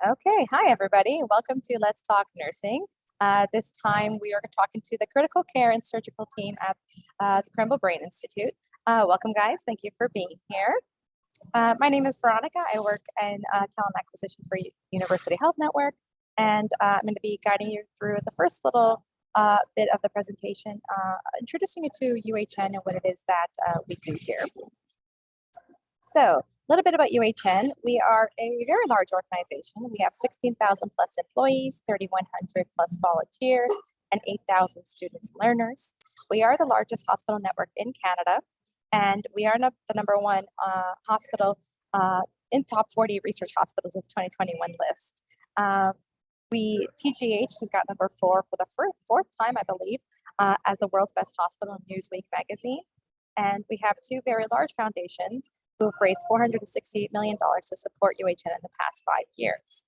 Okay, hi everybody. Welcome to Let's Talk Nursing. This time we are talking to the critical care and surgical team at the Krembil Brain Institute. Welcome guys, thank you for being here. My name is Veronica. I work in talent acquisition for University Health Network, and I'm going to be guiding you through the first little bit of the presentation, introducing you to UHN and what it is that we do here. So a little bit about UHN. We are a very large organization. We have 16,000 plus employees, 3,100 plus volunteers, and 8,000 students and learners. We are the largest hospital network in Canada, and we are the number one hospital in top 40 research hospitals of 2021 list. TGH has got number 4 for the fourth time, I believe, as the world's best hospital in Newsweek magazine. And we have 2 very large foundations who have raised $468 million to support UHN in the past 5 years.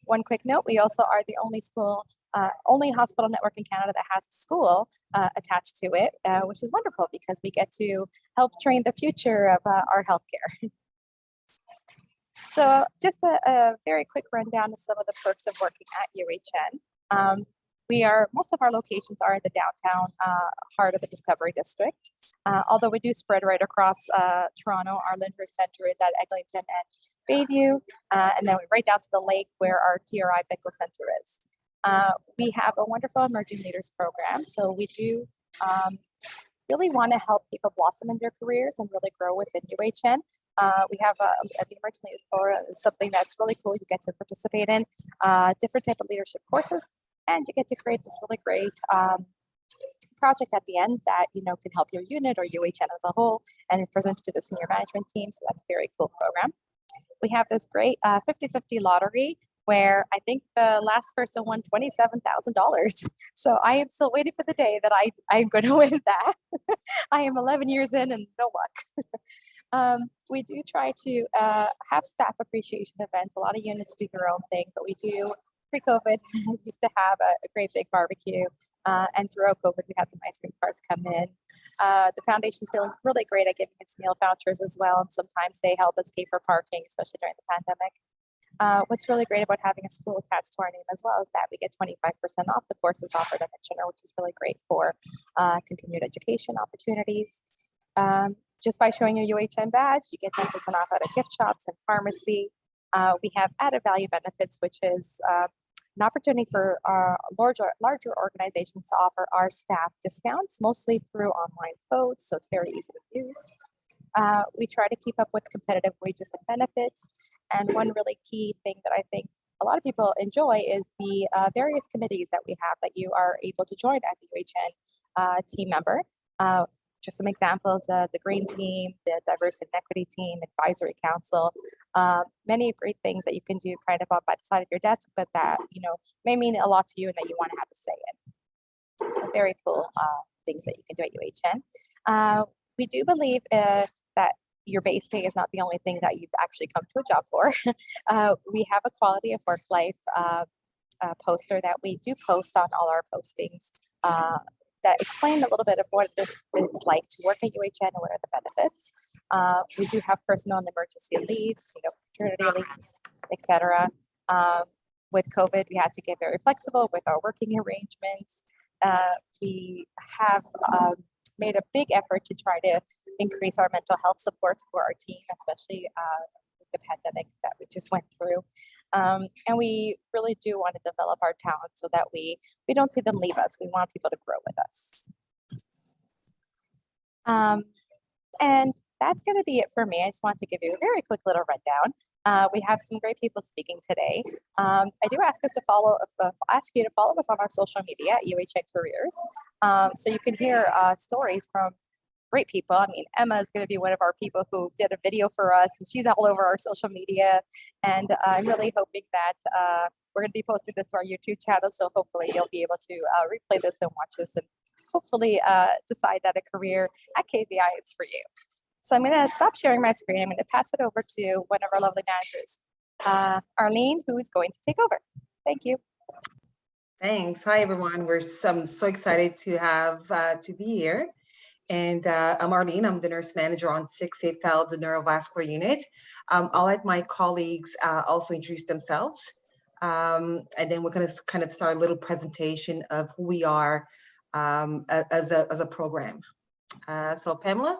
One quick note, we also are the only hospital network in Canada that has a school attached to it, which is wonderful because we get to help train the future of our healthcare. So just a very quick rundown of some of the perks of working at UHN. Most of our locations are in the downtown heart of the Discovery District. Although we do spread right across Toronto, our Lyndhurst Center is at Eglinton and Bayview, and then right down to the lake where our TRI Bickle Center is. We have a wonderful Emerging Leaders program, so we do really want to help people blossom in their careers and really grow within UHN. We have the Emerging Leaders program is something that's really cool. You get to participate in different type of leadership courses, and you get to create this really great project at the end that can help your unit or UHN as a whole, and it presents to the senior management team. So that's a very cool program. We have this great 50-50 lottery where I think the last person won $27,000. So I am still waiting for the day that I'm going to win that. I am 11 years in and no luck. We do try to have staff appreciation events. A lot of units do their own thing, but we do. Pre-COVID, used to have a great big barbecue, and throughout COVID, we had some ice cream carts come in. The foundation's feeling really great at giving us meal vouchers as well, and sometimes they help us pay for parking, especially during the pandemic. What's really great about having a school attached to our name as well is that we get 25% off the courses offered at Kitchener, which is really great for continued education opportunities. Just by showing your UHN badge, you get 10% off at gift shops and pharmacy. We have added value benefits, which is an opportunity for larger organizations to offer our staff discounts, mostly through online codes, so it's very easy to use. We try to keep up with competitive wages and benefits, and one really key thing that I think a lot of people enjoy is the various committees that we have that you are able to join as a UHN team member. Just some examples, the Green Team, the Diversity and Equity Team, Advisory Council, many great things that you can do kind of by the side of your desk, but that, may mean a lot to you and that you want to have a say in. So very cool things that you can do at UHN. We do believe that your base pay is not the only thing that you've actually come to a job for. We have a quality of work life poster that we do post on all our postings that explain a little bit of what it's like to work at UHN and what are the benefits. We do have personal and emergency leaves, paternity leaves, etc. With COVID, we had to get very flexible with our working arrangements. We have made a big effort to try to increase our mental health supports for our team, especially with the pandemic that we just went through. And we really do want to develop our talent so that we don't see them leave us. We want people to grow with us. And that's going to be it for me. I just want to give you a very quick little rundown. We have some great people speaking today. I do ask you to follow us on our social media at UHN Careers, so you can hear stories from great people. I mean, Emma is going to be one of our people who did a video for us, and she's all over our social media. And I'm really hoping that we're going to be posting this to our YouTube channel. So hopefully you'll be able to replay this and watch this and hopefully decide that a career at KBI is for you. So I'm going to stop sharing my screen. I'm going to pass it over to one of our lovely managers, Arlene, who is going to take over. Thank you. Thanks. Hi, everyone. I'm so excited to have to be here. And I'm Arlene. I'm the nurse manager on 6A FEL, the Neurovascular Unit. I'll let my colleagues also introduce themselves. And then we're going to kind of start a little presentation of who we are as a program. So Pamela?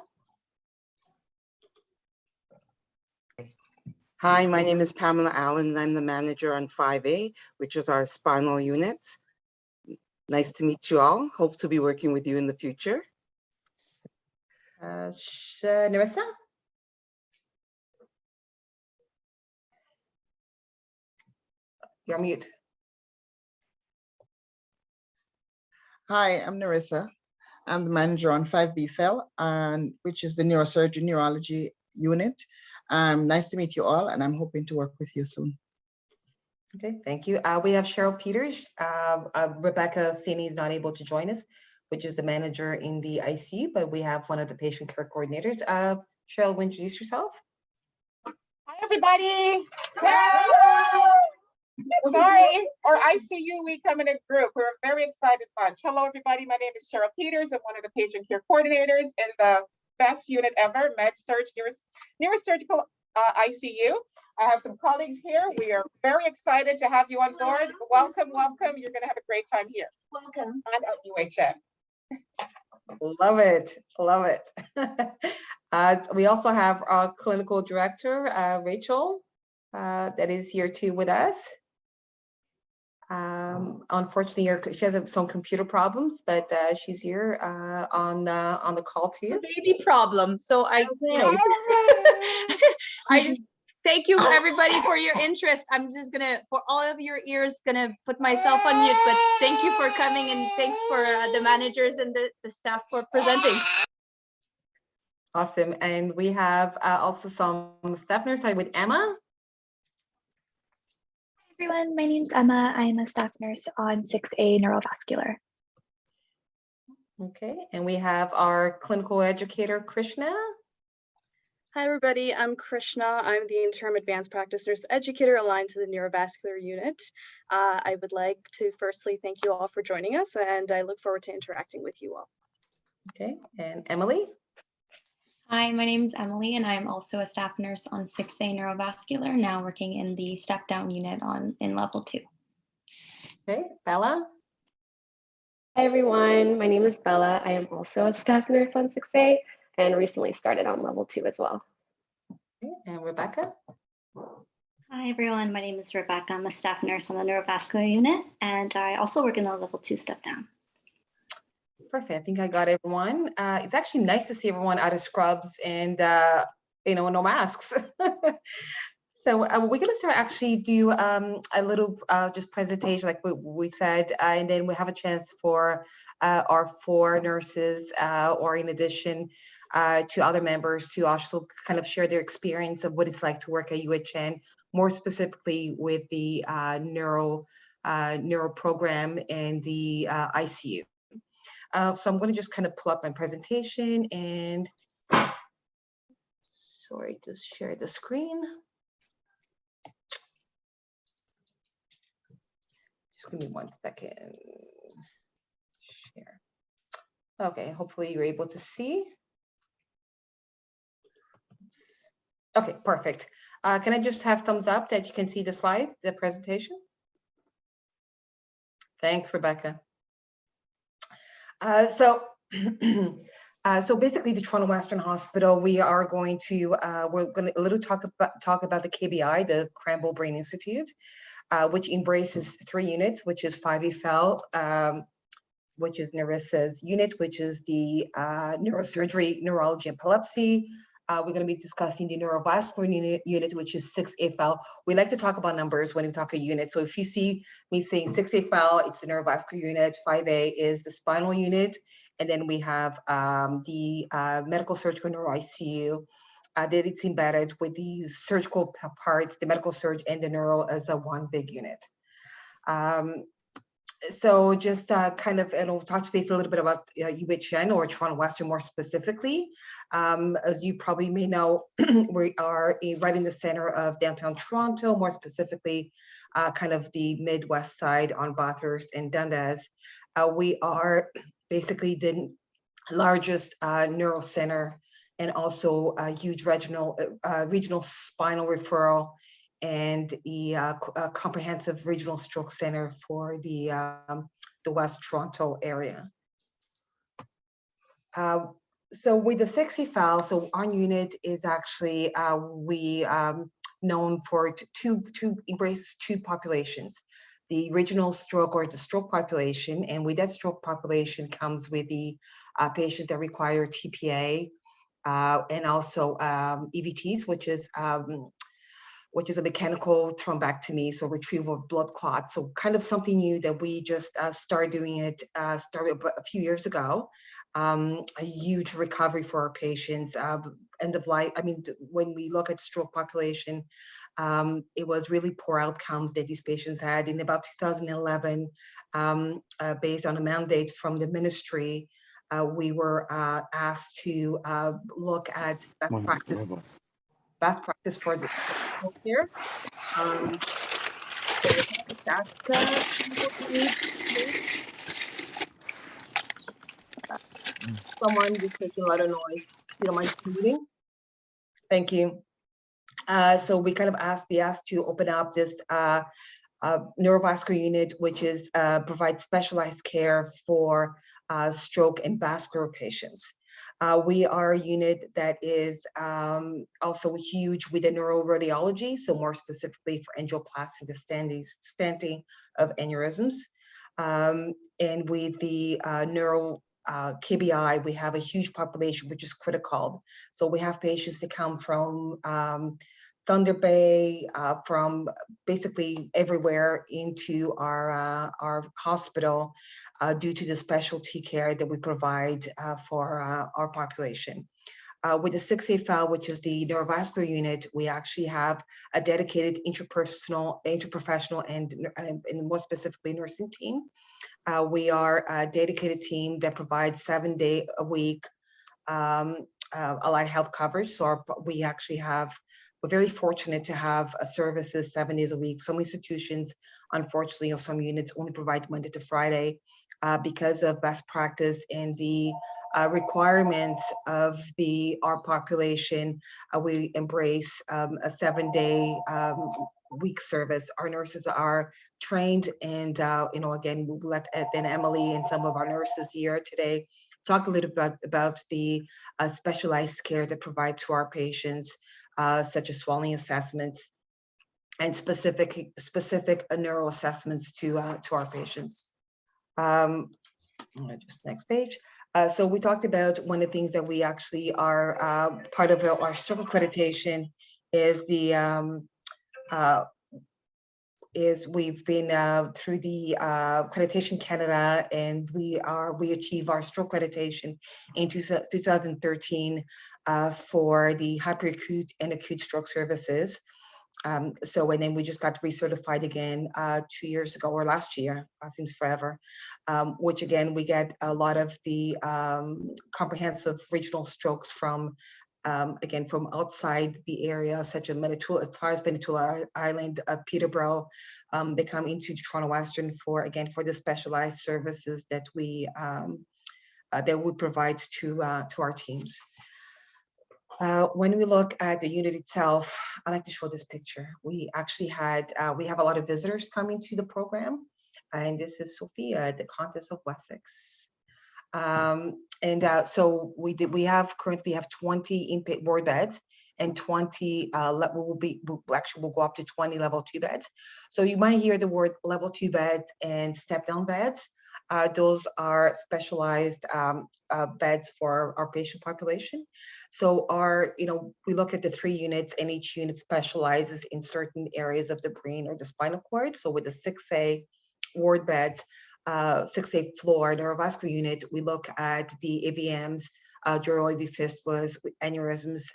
Hi, my name is Pamela Allen, and I'm the manager on 5A, which is our spinal unit. Nice to meet you all. Hope to be working with you in the future. Nerissa? You're on mute. Hi, I'm Nerissa. I'm the manager on 5B FEL, which is the neurosurgery neurology unit. Nice to meet you all, and I'm hoping to work with you soon. Okay, thank you. We have Cheryl Peters. Rebecca Sini is not able to join us, which is the manager in the ICU, but we have one of the patient care coordinators. Cheryl, will you introduce yourself? Hi, everybody. Hello. Sorry, or ICU, we come in a group. We're a very excited bunch. Hello, everybody. My name is Cheryl Peters. I'm one of the patient care coordinators in the best unit ever, Med-Surg Neurosurgical ICU. I have some colleagues here. We are very excited to have you on board. Welcome, welcome. You're going to have a great time here. Welcome. And at UHN. Love it, love it. We also have our clinical director, Rachel, that is here too with us. Unfortunately, she has some computer problems, but she's here on the call too. Baby problem. So I just thank you everybody for your interest. I'm just gonna, for all of your ears, gonna put myself on mute, but thank you for coming and thanks for the managers and the staff for presenting. Awesome. And we have also some staff nurses with Emma. Hi everyone, my name's Emma. I'm a staff nurse on 6A Neurovascular. Okay, and we have our clinical educator, Krishna. Hi everybody, I'm Krishna. I'm the interim advanced practice nurse educator aligned to the Neurovascular Unit. I would like to firstly thank you all for joining us, and I look forward to interacting with you all. Okay, and Emily. Hi, my name is Emily, and I'm also a staff nurse on 6A Neurovascular, now working in the step-down unit in level 2. Okay, Bella. Hi everyone, my name is Bella. I am also a staff nurse on 6A and recently started on level 2 as well. Okay, and Rebecca. Hi everyone, my name is Rebecca. I'm a staff nurse on the Neurovascular Unit, and I also work in the level 2 step-down. Perfect. I think I got everyone. It's actually nice to see everyone out of scrubs and no masks. So we're going to start actually do a little just presentation, like we said, and then we have a chance for our 4 nurses, or in addition to other members, to also kind of share their experience of what it's like to work at UHN, more specifically with the neuro program and the ICU. So I'm going to just kind of pull up my presentation and sorry, just share the screen. Just give me 1 second. Share. Okay, hopefully you're able to see. Oops. Okay, perfect. Can I just have thumbs up that you can see the slide, the presentation? Thanks, Rebecca. So basically the Toronto Western Hospital, we are going to, we're going to a little talk about the KBI, the Krembil Brain Institute, which embraces 3 units, which is 5A FEL, which is Nerissa's unit, which is the neurosurgery, neurology, epilepsy. We're going to be discussing the neurovascular unit, which is 6A FEL. We like to talk about numbers when we talk a unit. So if you see me saying 6A FEL, it's the neurovascular unit, 5A is the spinal unit, and then we have the medical surgical neuro ICU that it's embedded with the surgical parts, the medical surge and the neuro as a one big unit. So just kind of, and we'll touch base a little bit about UHN or Toronto Western more specifically. As you probably may know, we are right in the center of downtown Toronto, more specifically kind of the Midwest side on Bathurst and Dundas. We are basically the largest neural center, and also a huge regional spinal referral and a comprehensive regional stroke center for the West Toronto area. So with the 6 file, so our unit is actually known for to embrace two populations: the regional stroke or the stroke population, and with that stroke population comes with the patients that require TPA and also EVTs, which is a mechanical thrombectomy, so retrieval of blood clots. So kind of something new that we just started doing it, started a few years ago. A huge recovery for our patients, end of life. I mean, when we look at stroke population, it was really poor outcomes that these patients had. In about 2011, based on a mandate from the ministry, we were asked to look at best practice for the stroke care. Someone just making a lot of noise. If you don't mind muting. Thank you. So we kind of be asked to open up this neurovascular unit, which is provides specialized care for stroke and vascular patients. We are a unit that is also huge within neuroradiology, so more specifically for angioplasty, the stenting of aneurysms. And with the KBI, we have a huge population, which is critical. So we have patients that come from Thunder Bay, from basically everywhere into our hospital due to the specialty care that we provide for our population. With the 6 file, which is the neurovascular unit, we actually have a dedicated intraprofessional and more specifically nursing team. We are a dedicated team that provides 7-day-a-week allied health coverage. So we're very fortunate to have services 7 days a week. Some institutions, unfortunately, or some units only provide Monday to Friday because of best practice and the requirements of our population. We embrace a 7-day week service. Our nurses are trained, and again, we'll let then Emily and some of our nurses here today talk a little bit about the specialized care that provide to our patients, such as swallowing assessments and specific neuro assessments to our patients. Just next page. So we talked about one of the things that we actually are part of our stroke accreditation is we've been through the Accreditation Canada, and we achieve our stroke accreditation in 2013 for the hyperacute and acute stroke services. And then we just got recertified again 2 years ago, or last year, seems forever, which again, we get a lot of the comprehensive regional strokes from, again, from outside the area, such as Manitoula, as far as Manitoula Island, Peterborough. They come into Toronto Western for the specialized services that we provide to our teams. When we look at the unit itself, I like to show this picture. We actually we have a lot of visitors coming to the program, and this is Sophia, the Countess of Wessex. So we currently have 20 ward beds and 20 we'll go up to 20 level 2 beds. So you might hear the word level 2 beds and step down beds. Those are specialized beds for our patient population. So we look at the 3 units, and each unit specializes in certain areas of the brain or the spinal cord. So with the 6A ward beds, 6A floor neurovascular unit, we look at the AVMs, dural AV fistulas, aneurysms,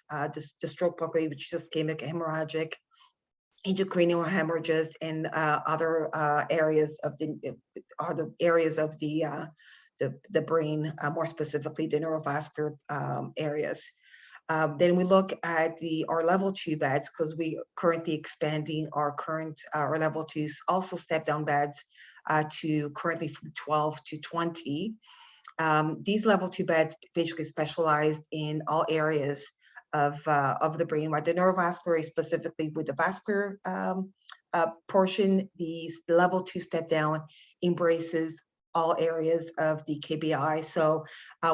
the stroke population, which is ischemic, hemorrhagic, intracranial hemorrhages, and other areas of the brain, more specifically the neurovascular areas. Then we look at our level 2 beds, because we currently expanding our level 2s, also step down beds to currently from 12 to 20. These level 2 beds basically specialized in all areas of the brain, right? The neurovascular is specifically with the vascular portion. The level 2 step down embraces all areas of the KBI. So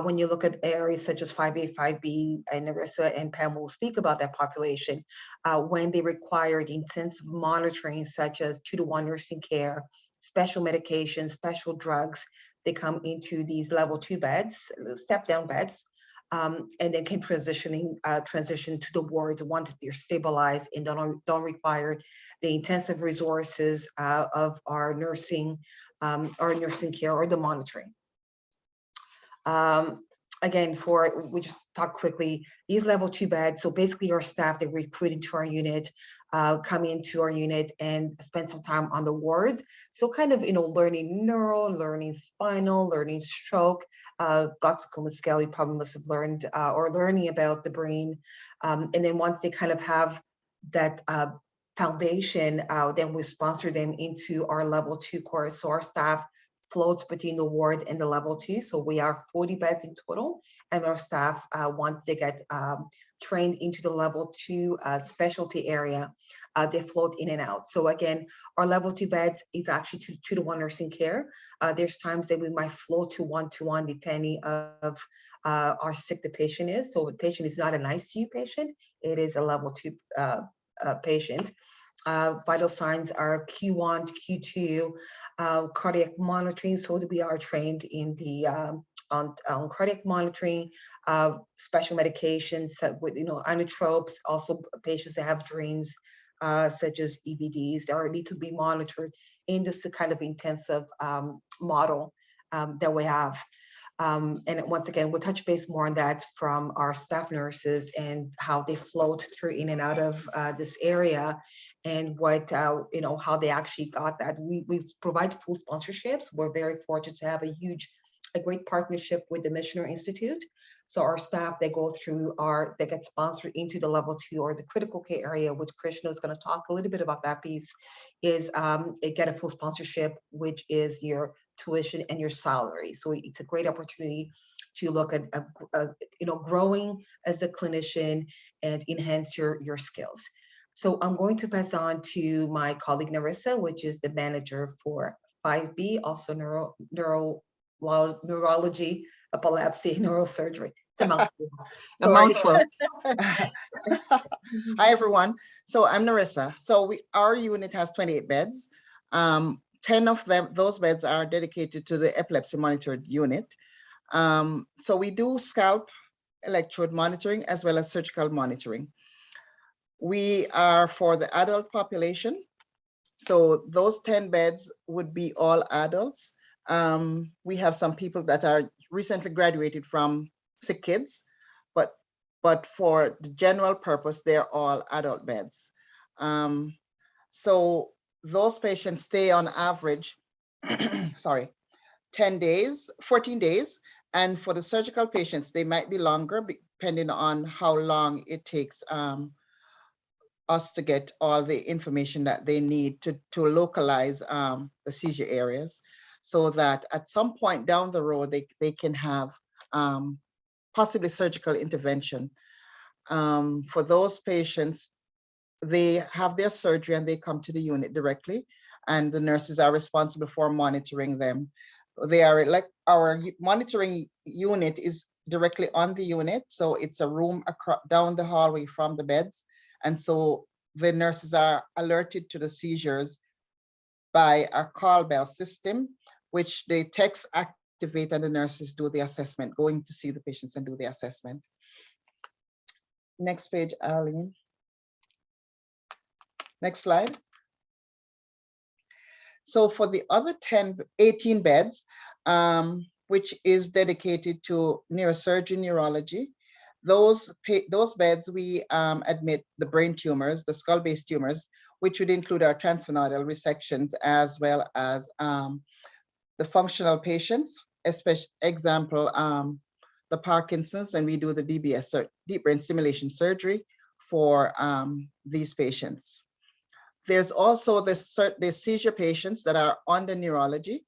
when you look at areas such as 5A, 5B, and Narissa and Pam will speak about that population, when they require the intensive monitoring such as 2-to-1 nursing care, special medications, special drugs, they come into these level 2 beds, step down beds, and then can transition to the wards once they're stabilized and don't require the intensive resources of our nursing care or the monitoring. Again, we just talk quickly, these level 2 beds, so basically our staff that recruit into our unit, come into our unit and spend some time on the wards. So kind of, learning neuro, learning spinal, learning stroke, Gottscombe scale, you probably must have learned, or learning about the brain. And then once they kind of have that foundation, then we sponsor them into our level 2 course. So our staff floats between the ward and the level 2. So we are 40 beds in total, and our staff, once they get trained into the level 2 specialty area, they float in and out. So again, our level 2 beds is actually 2-to-1 nursing care. There's times that we might float to 1-to-1 depending of how sick the patient is. So the patient is not an ICU patient, it is a level 2 patient. Vital signs are Q1 to Q2, cardiac monitoring. So that we are trained in the on cardiac monitoring, special medications with inotropes. Also, patients that have drains such as EBDs that need to be monitored in this kind of intensive model that we have. And once again, we'll touch base more on that from our staff nurses and how they float through in and out of this area, and what, how they actually got that. We provide full sponsorships. We're very fortunate to have a great partnership with the Missionary Institute. So our staff, they go through they get sponsored into the level 2 or the critical care area, which Krishna is going to talk a little bit about that piece, is they get a full sponsorship, which is your tuition and your salary. So it's a great opportunity to look at, growing as a clinician and enhance your skills. So I'm going to pass on to my colleague Narissa, which is the manager for 5B, also neurology, epilepsy, neurosurgery. It's a mouthful. A mouthful. Hi, everyone. So I'm Narissa. So our unit has 28 beds. 10 of those beds are dedicated to the epilepsy monitored unit. So we do scalp electrode monitoring as well as surgical monitoring. We are for the adult population. So those 10 beds would be all adults. We have some people that are recently graduated from sick kids, but for the general purpose, they're all adult beds. So those patients stay on average, 14 days. And for the surgical patients, they might be longer depending on how long it takes us to get all the information that they need to localize the seizure areas, so that at some point down the road, they can have possibly surgical intervention. For those patients, they have their surgery and they come to the unit directly, and the nurses are responsible for monitoring them. They are like, our monitoring unit is directly on the unit, so it's a room down the hallway from the beds, and so the nurses are alerted to the seizures by a call bell system, which the techs activate and the nurses do the assessment, going to see the patients and do the assessment. Next page, Arlene. Next slide. So for the other 18 beds, which is dedicated to neurosurgery, neurology, those beds, we admit the brain tumors, the skull-based tumors, which would include our transfemoidal resections, as well as the functional patients, especially example, the Parkinson's, and we do the DBS, deep brain stimulation surgery for these patients. There's also the seizure patients that are under neurology.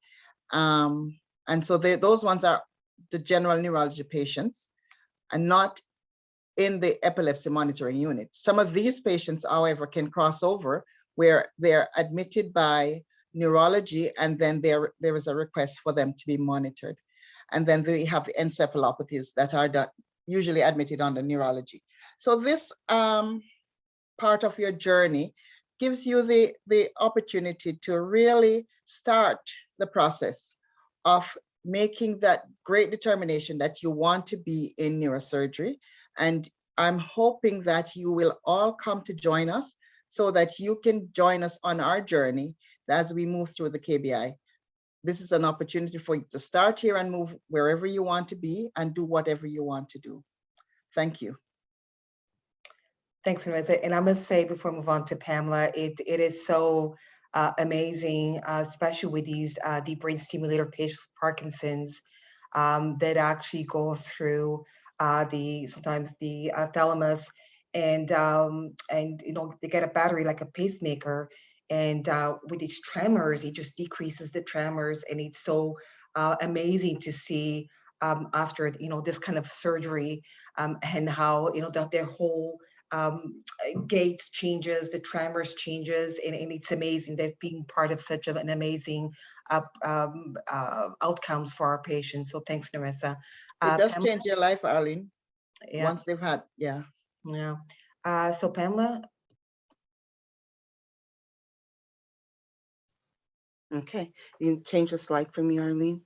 And so those ones are the general neurology patients and not in the epilepsy monitoring unit. Some of these patients, however, can cross over where they're admitted by neurology, and then there is a request for them to be monitored. And then they have encephalopathies that are usually admitted under neurology. So this part of your journey gives you the opportunity to really start the process of making that great determination that you want to be in neurosurgery. And I'm hoping that you will all come to join us so that you can join us on our journey as we move through the KBI. This is an opportunity for you to start here and move wherever you want to be and do whatever you want to do. Thank you. Thanks, Marissa. And I must say, before I move on to Pamela, it is so amazing, especially with these deep brain stimulator patients with Parkinson's that actually go through sometimes the thalamus, and you know, they get a battery like a pacemaker, and with these tremors, it just decreases the tremors, and it's so amazing to see after, you know, this kind of surgery, and how, you know, that their whole gaits changes, the tremors changes, and it's amazing that being part of such an amazing outcomes for our patients. So thanks, Narissa. It does Pamela? change your life, Arlene. Yeah. Once they've had, yeah. Yeah. So Pamela? Okay, you can change the slide for me, Arlene.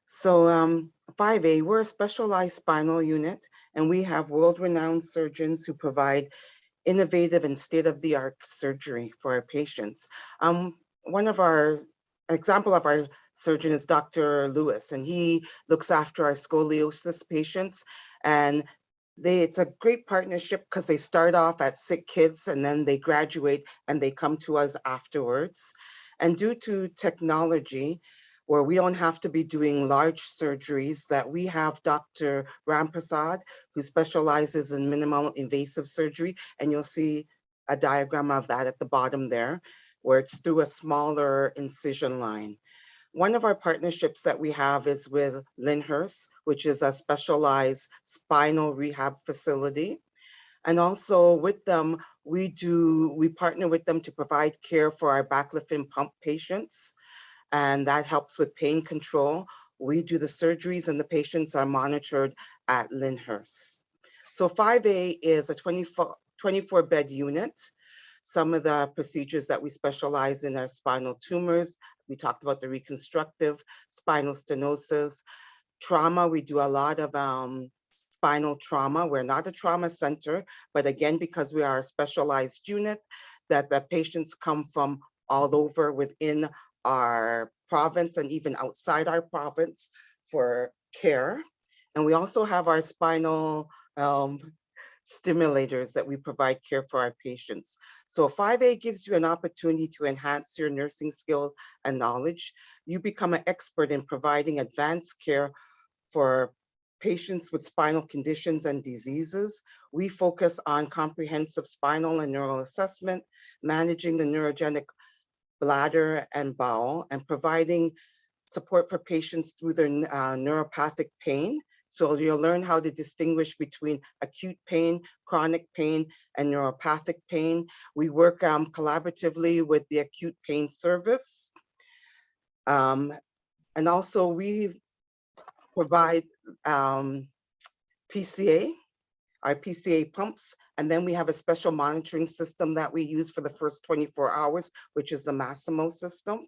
So 5A, we're a specialized spinal unit, and we have world-renowned surgeons who provide innovative and state-of-the-art surgery for our patients. One of our example of our surgeon is Dr. Lewis, and he looks after our scoliosis patients. And it's a great partnership because they start off at sick kids and then they graduate and they come to us afterwards. And due to technology, where we don't have to be doing large surgeries, that we have Dr. Ramprasad, who specializes in minimal invasive surgery. And you'll see a diagram of that at the bottom there, where it's through a smaller incision line. One of our partnerships that we have is with Lyndhurst, which is a specialized spinal rehab facility. And also with them, we partner with them to provide care for our baclofen pump patients. And that helps with pain control. We do the surgeries and the patients are monitored at Lyndhurst. So 5A is a 24-bed unit. Some of the procedures that we specialize in are spinal tumors. We talked about the reconstructive, spinal stenosis, trauma. We do a lot of spinal trauma. We're not a trauma center, but again, because we are a specialized unit, that the patients come from all over within our province and even outside our province for care. And we also have our spinal stimulators that we provide care for our patients. So 5A gives you an opportunity to enhance your nursing skill and knowledge. You become an expert in providing advanced care for patients with spinal conditions and diseases. We focus on comprehensive spinal and neural assessment, managing the neurogenic bladder and bowel, and providing support for patients through their neuropathic pain. So you'll learn how to distinguish between acute pain, chronic pain, and neuropathic pain. We work collaboratively with the acute pain service. And also we provide PCA, our PCA pumps, and then we have a special monitoring system that we use for the first 24 hours, which is the Massimo system.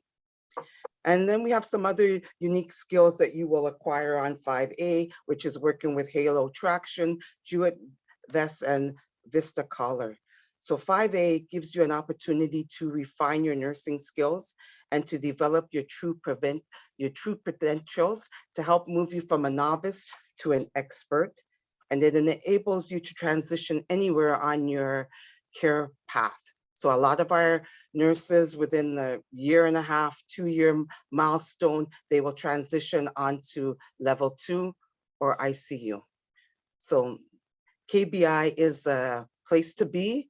And then we have some other unique skills that you will acquire on 5A, which is working with Halo Traction, Jewett Vest, and Vista Collar. So 5A gives you an opportunity to refine your nursing skills and to develop your true credentials to help move you from a novice to an expert. And it enables you to transition anywhere on your care path. So a lot of our nurses within the 1.5 to 2-year milestone, they will transition onto level 2 or ICU. So KBI is a place to be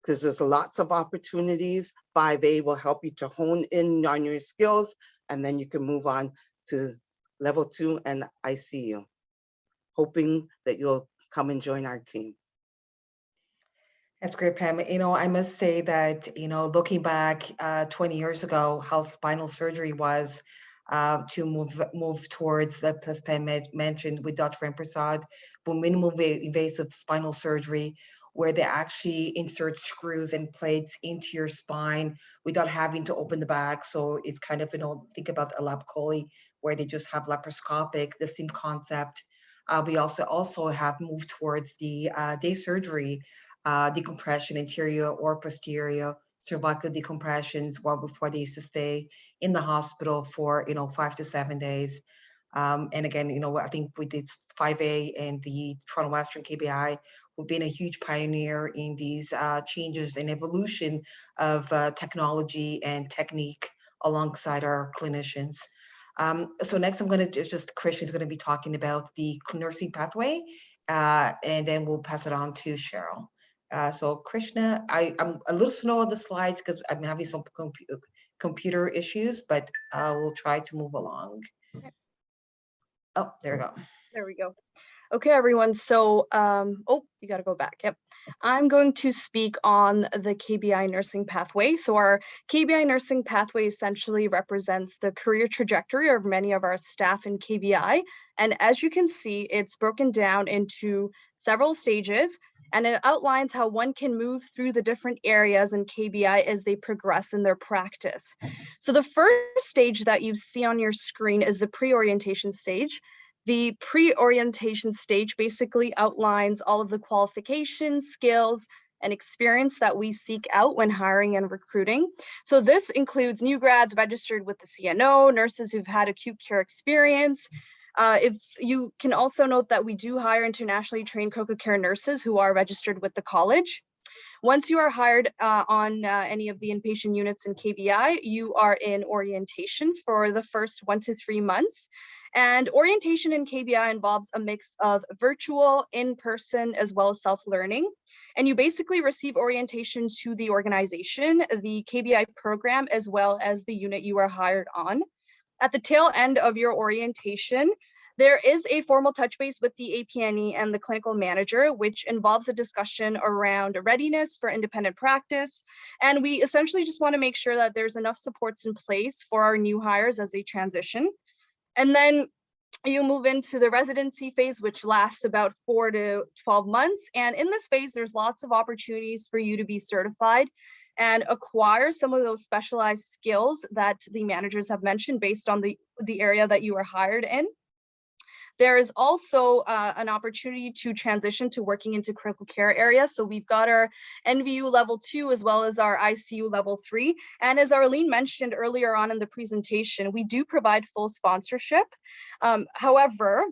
because there's lots of opportunities. 5A will help you to hone in on your skills, and then you can move on to level 2, and ICU. Hoping that you'll come and join our team. That's great, Pam. I must say that, looking back 20 years ago, how spinal surgery was to move towards, as Pam mentioned with Dr. Ramprasad, minimally invasive spinal surgery, where they actually insert screws and plates into your spine without having to open the back. So it's kind of, think about a lap chole, where they just have laparoscopic, the same concept. We also have moved towards the day surgery, decompression, anterior or posterior, cervical decompressions, well before they used to stay in the hospital for 5 to 7 days. And again, I think we did 5A and the Toronto Western KBI. We've been a huge pioneer in these changes and evolution of technology and technique alongside our clinicians. So next I'm going to Christian's going to be talking about the nursing pathway, and then we'll pass it on to Cheryl. So Krishna, I'm a little slow on the slides because I'm having some computer issues, but we'll try to move along. Oh, there we go. There we go. Okay, everyone. So, oh, you got to go back. Yep. I'm going to speak on the KBI nursing pathway. So our KBI nursing pathway essentially represents the career trajectory of many of our staff in KBI. And as you can see, it's broken down into several stages, and it outlines how one can move through the different areas in KBI as they progress in their practice. So the first stage that you see on your screen is the pre-orientation stage. The pre-orientation stage basically outlines all of the qualifications, skills, and experience that we seek out when hiring and recruiting. So this includes new grads registered with the CNO, nurses who've had acute care experience. If you can also note that we do hire internationally trained critical care nurses who are registered with the college. Once you are hired on any of the inpatient units in KBI, you are in orientation for the first 1 to 3 months. And orientation in KBI involves a mix of virtual, in-person, as well as self-learning. And you basically receive orientation to the organization, the KBI program, as well as the unit you are hired on. At the tail end of your orientation, there is a formal touch base with the APNE and the clinical manager, which involves a discussion around readiness for independent practice. And we essentially just want to make sure that there's enough supports in place for our new hires as they transition. And then you move into the residency phase, which lasts about 4 to 12 months. And in this phase, there's lots of opportunities for you to be certified and acquire some of those specialized skills that the managers have mentioned based on the area that you are hired in. There is also an opportunity to transition to working into critical care areas. So we've got our NVU level 2 as well as our ICU level 3. And as Arlene mentioned earlier on in the presentation, we do provide full sponsorship. However,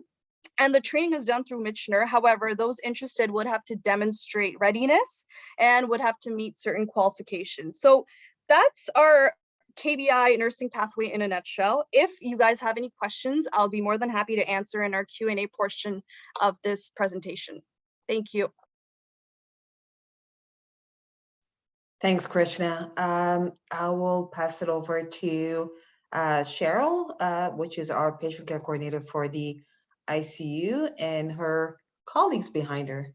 and the training is done through Michener. However, those interested would have to demonstrate readiness and would have to meet certain qualifications. So that's our KBI nursing pathway in a nutshell. If you guys have any questions, I'll be more than happy to answer in our Q&A portion of this presentation. Thank you. Thanks, Krishna. I will pass it over to Cheryl, which is our patient care coordinator for the ICU, and her colleagues behind her.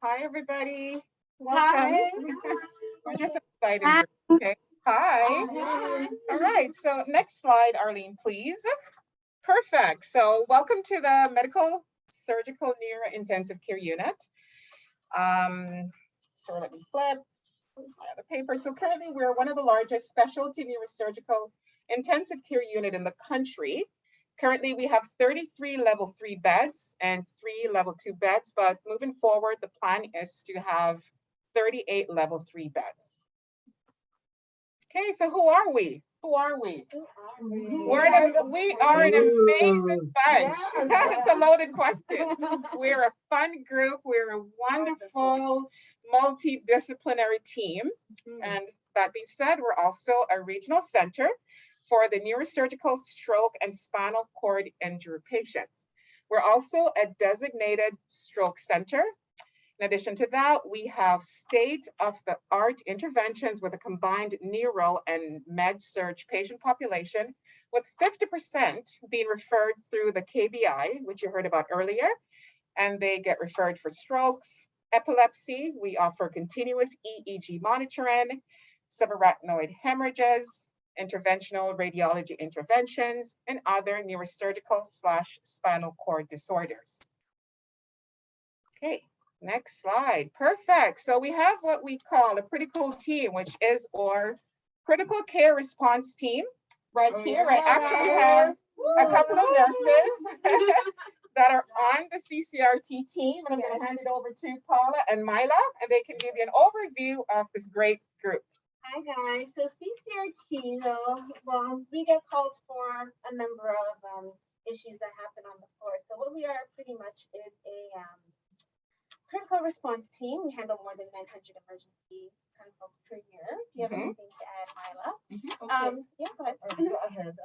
Hi, everybody. Welcome. Hi. We're just excited. Okay. Hi. All right. So next slide, Arlene, please. Perfect. So welcome to the Medical Surgical Neuro Intensive Care Unit. So let me flip the paper. So currently we're one of the largest specialty neurosurgical intensive care unit in the country. Currently we have 33 level 3 beds and 3 level 2 beds, but moving forward, the plan is to have 38 level 3 beds. Okay, so who are we? Who are we? We are an amazing bunch. It's a loaded question. We're a fun group. We're a wonderful multidisciplinary team. And that being said, we're also a regional center for the neurosurgical stroke and spinal cord injury patients. We're also a designated stroke center. In addition to that, we have state-of-the-art interventions with a combined neuro and med-surg patient population, with 50% being referred through the KBI, which you heard about earlier, and they get referred for strokes, epilepsy. We offer continuous EEG monitoring, subarachnoid hemorrhages, interventional radiology interventions, and other neurosurgical/spinal cord disorders. Okay. Next slide. Perfect. So we have what we call a pretty cool team, which is our critical care response team right here. I actually have a couple of nurses that are on the CCRT team. And I'm going to hand it over to Paula and Mila, and they can give you an overview of this great group. Hi guys. So CCRT, well, we get called for a number of issues that happen on the floor. So what we are pretty much is a critical response team. We handle more than 900 emergency consults per year. Do you have anything to add, Mila? Okay. Yeah, go ahead. Go ahead.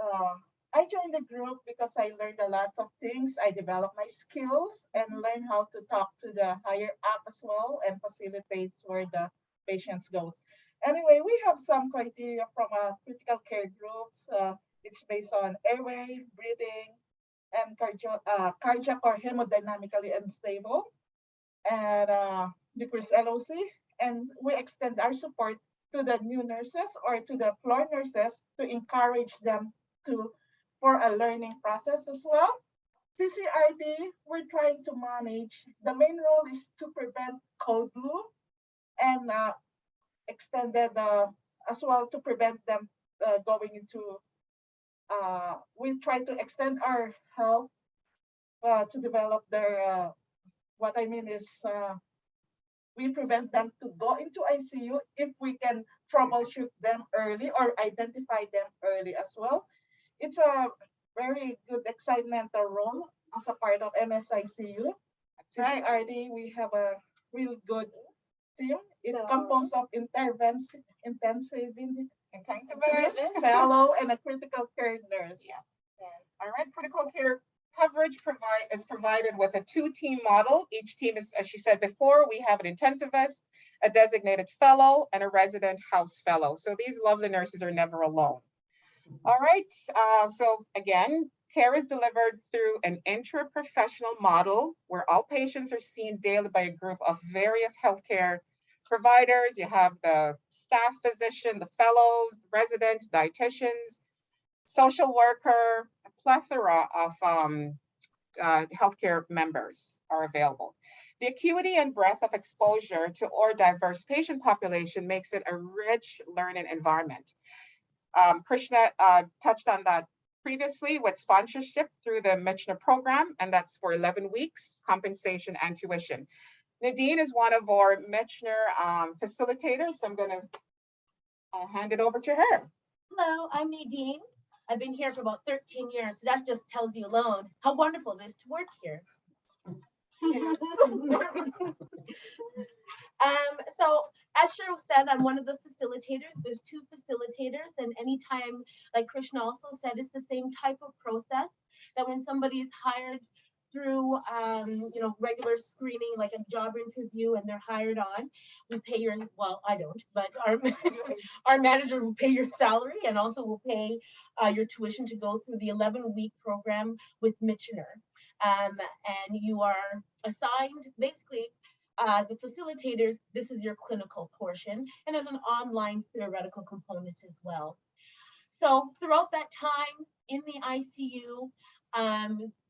I joined the group because I learned a lot of things. I developed my skills and learned how to talk to the higher up as well and facilitates where the patients goes. Anyway, we have some criteria from critical care groups. It's based on airway, breathing, and cardiac or hemodynamically unstable, and decreased LOC. And we extend our support to the new nurses or to the floor nurses to encourage them for a learning process as well. CCRD, we're trying to manage. The main role is to prevent cold blue and extended as well to prevent them going into, we try to extend our help to develop their, what I mean is we prevent them to go into ICU if we can troubleshoot them early or identify them early as well. It's a very good experimental role as a part of MSICU. CCRD, we have a really good team. It's composed of intensive fellow and a critical care nurse. Yeah. All right, critical care coverage is provided with a 2-team model. Each team is, as she said before, we have an intensivist, a designated fellow, and a resident house fellow. So these lovely nurses are never alone. All right, so again, care is delivered through an intraprofessional model where all patients are seen daily by a group of various healthcare providers. You have the staff physician, the fellows, residents, dietitians, social worker, a plethora of healthcare members are available. The acuity and breadth of exposure to our diverse patient population makes it a rich learning environment. Krishna touched on that previously with sponsorship through the Michener program, and that's for 11 weeks, compensation and tuition. Nadine is one of our Michener facilitators, so I'm going to hand it over to her. Hello, I'm Nadine. I've been here for about 13 years, so that just tells you alone how wonderful it is to work here. Yes. So as Cheryl said, I'm one of the facilitators. There's 2 facilitators, and anytime, like Krishna also said, it's the same type of process that when somebody is hired through regular screening, like a job interview, and they're hired on, we pay your, well, I don't, but our manager will pay your salary and also will pay your tuition to go through the 11-week program with Michener. And you are assigned, basically, the facilitators, this is your clinical portion, and there's an online theoretical component as well. So throughout that time in the ICU,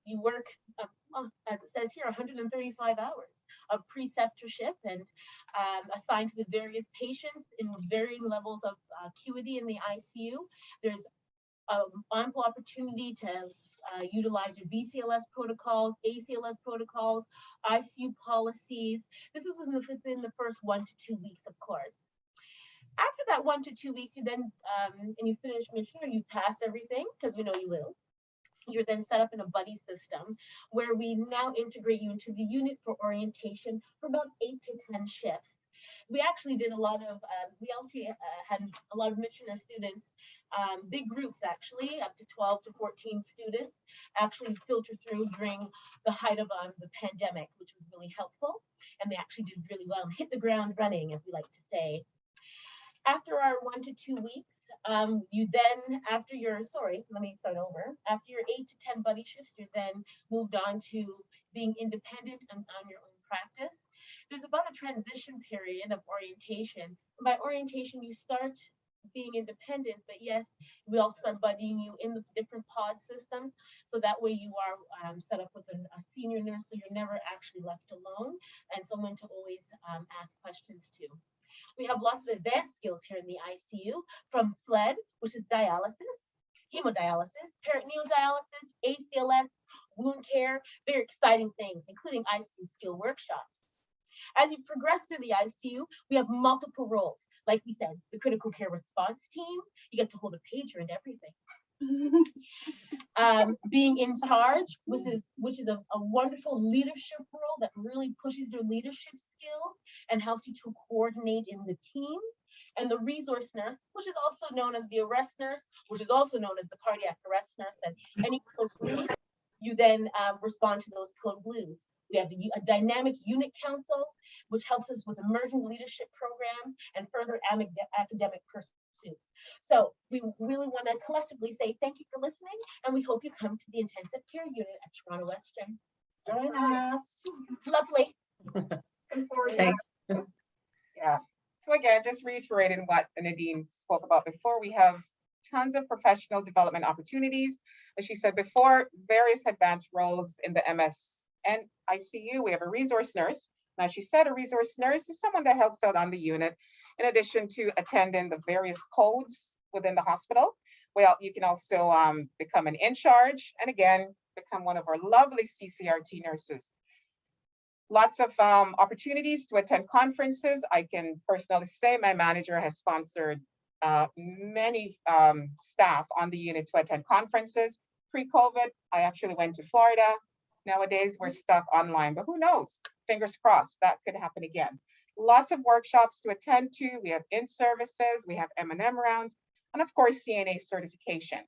you work, as it says here, 135 hours of preceptorship and assigned to the various patients in varying levels of acuity in the ICU. There's ample opportunity to utilize your BCLS protocols, ACLS protocols, ICU policies. This is within the first 1 to 2 weeks, of course. After that 1 to 2 weeks, you then, and you finish Michener, you pass everything, because we know you will. You're then set up in a buddy system where we now integrate you into the unit for orientation for about 8 to 10 shifts. we actually did a lot of, we actually had a lot of missionary students, big groups actually, up to 12 to 14 students, actually filter through during the height of the pandemic, which was really helpful. And they actually did really well, hit the ground running, as we like to say. After our 1 to 2 weeks, you then, after your, let me start over. After your 8 to 10 buddy shifts, you're then moved on to being independent and on your own practice. There's about a transition period of orientation. By orientation, you start being independent, but yes, we all start buddying you in the different pod systems. So that way you are set up with a senior nurse, so you're never actually left alone, and someone to always ask questions to. We have lots of advanced skills here in the ICU, from SLED, which is dialysis, hemodialysis, peritoneal dialysis, ACLS, wound care, very exciting things, including ICU skill workshops. As you progress through the ICU, we have multiple roles. Like we said, the critical care response team, you get to hold a pager and everything. Being in charge, which is a wonderful leadership role that really pushes your leadership skills and helps you to coordinate in the team. And the resource nurse, which is also known as the arrest nurse, which is also known as the cardiac arrest nurse, and any code blue, you then respond to those code blues. We have a dynamic unit council, which helps us with emerging leadership programs and further academic pursuits. So we really want to collectively say thank you for listening, and we hope you come to the intensive care unit at Toronto Western. Join us. Lovely. Thanks. Yeah. So again, just reiterating what Nadine spoke about before, we have tons of professional development opportunities. As she said before, various advanced roles in the MS and ICU. We have a resource nurse. Now, she said a resource nurse is someone that helps out on the unit, in addition to attending the various codes within the hospital. Well, you can also become an in-charge, and again, become one of our lovely CCRT nurses. Lots of opportunities to attend conferences. I can personally say my manager has sponsored many staff on the unit to attend conferences. Pre-COVID, I actually went to Florida. Nowadays, we're stuck online, but who knows? Fingers crossed, that could happen again. Lots of workshops to attend to. We have in-services, we have M&M rounds, and of course, CNA certification.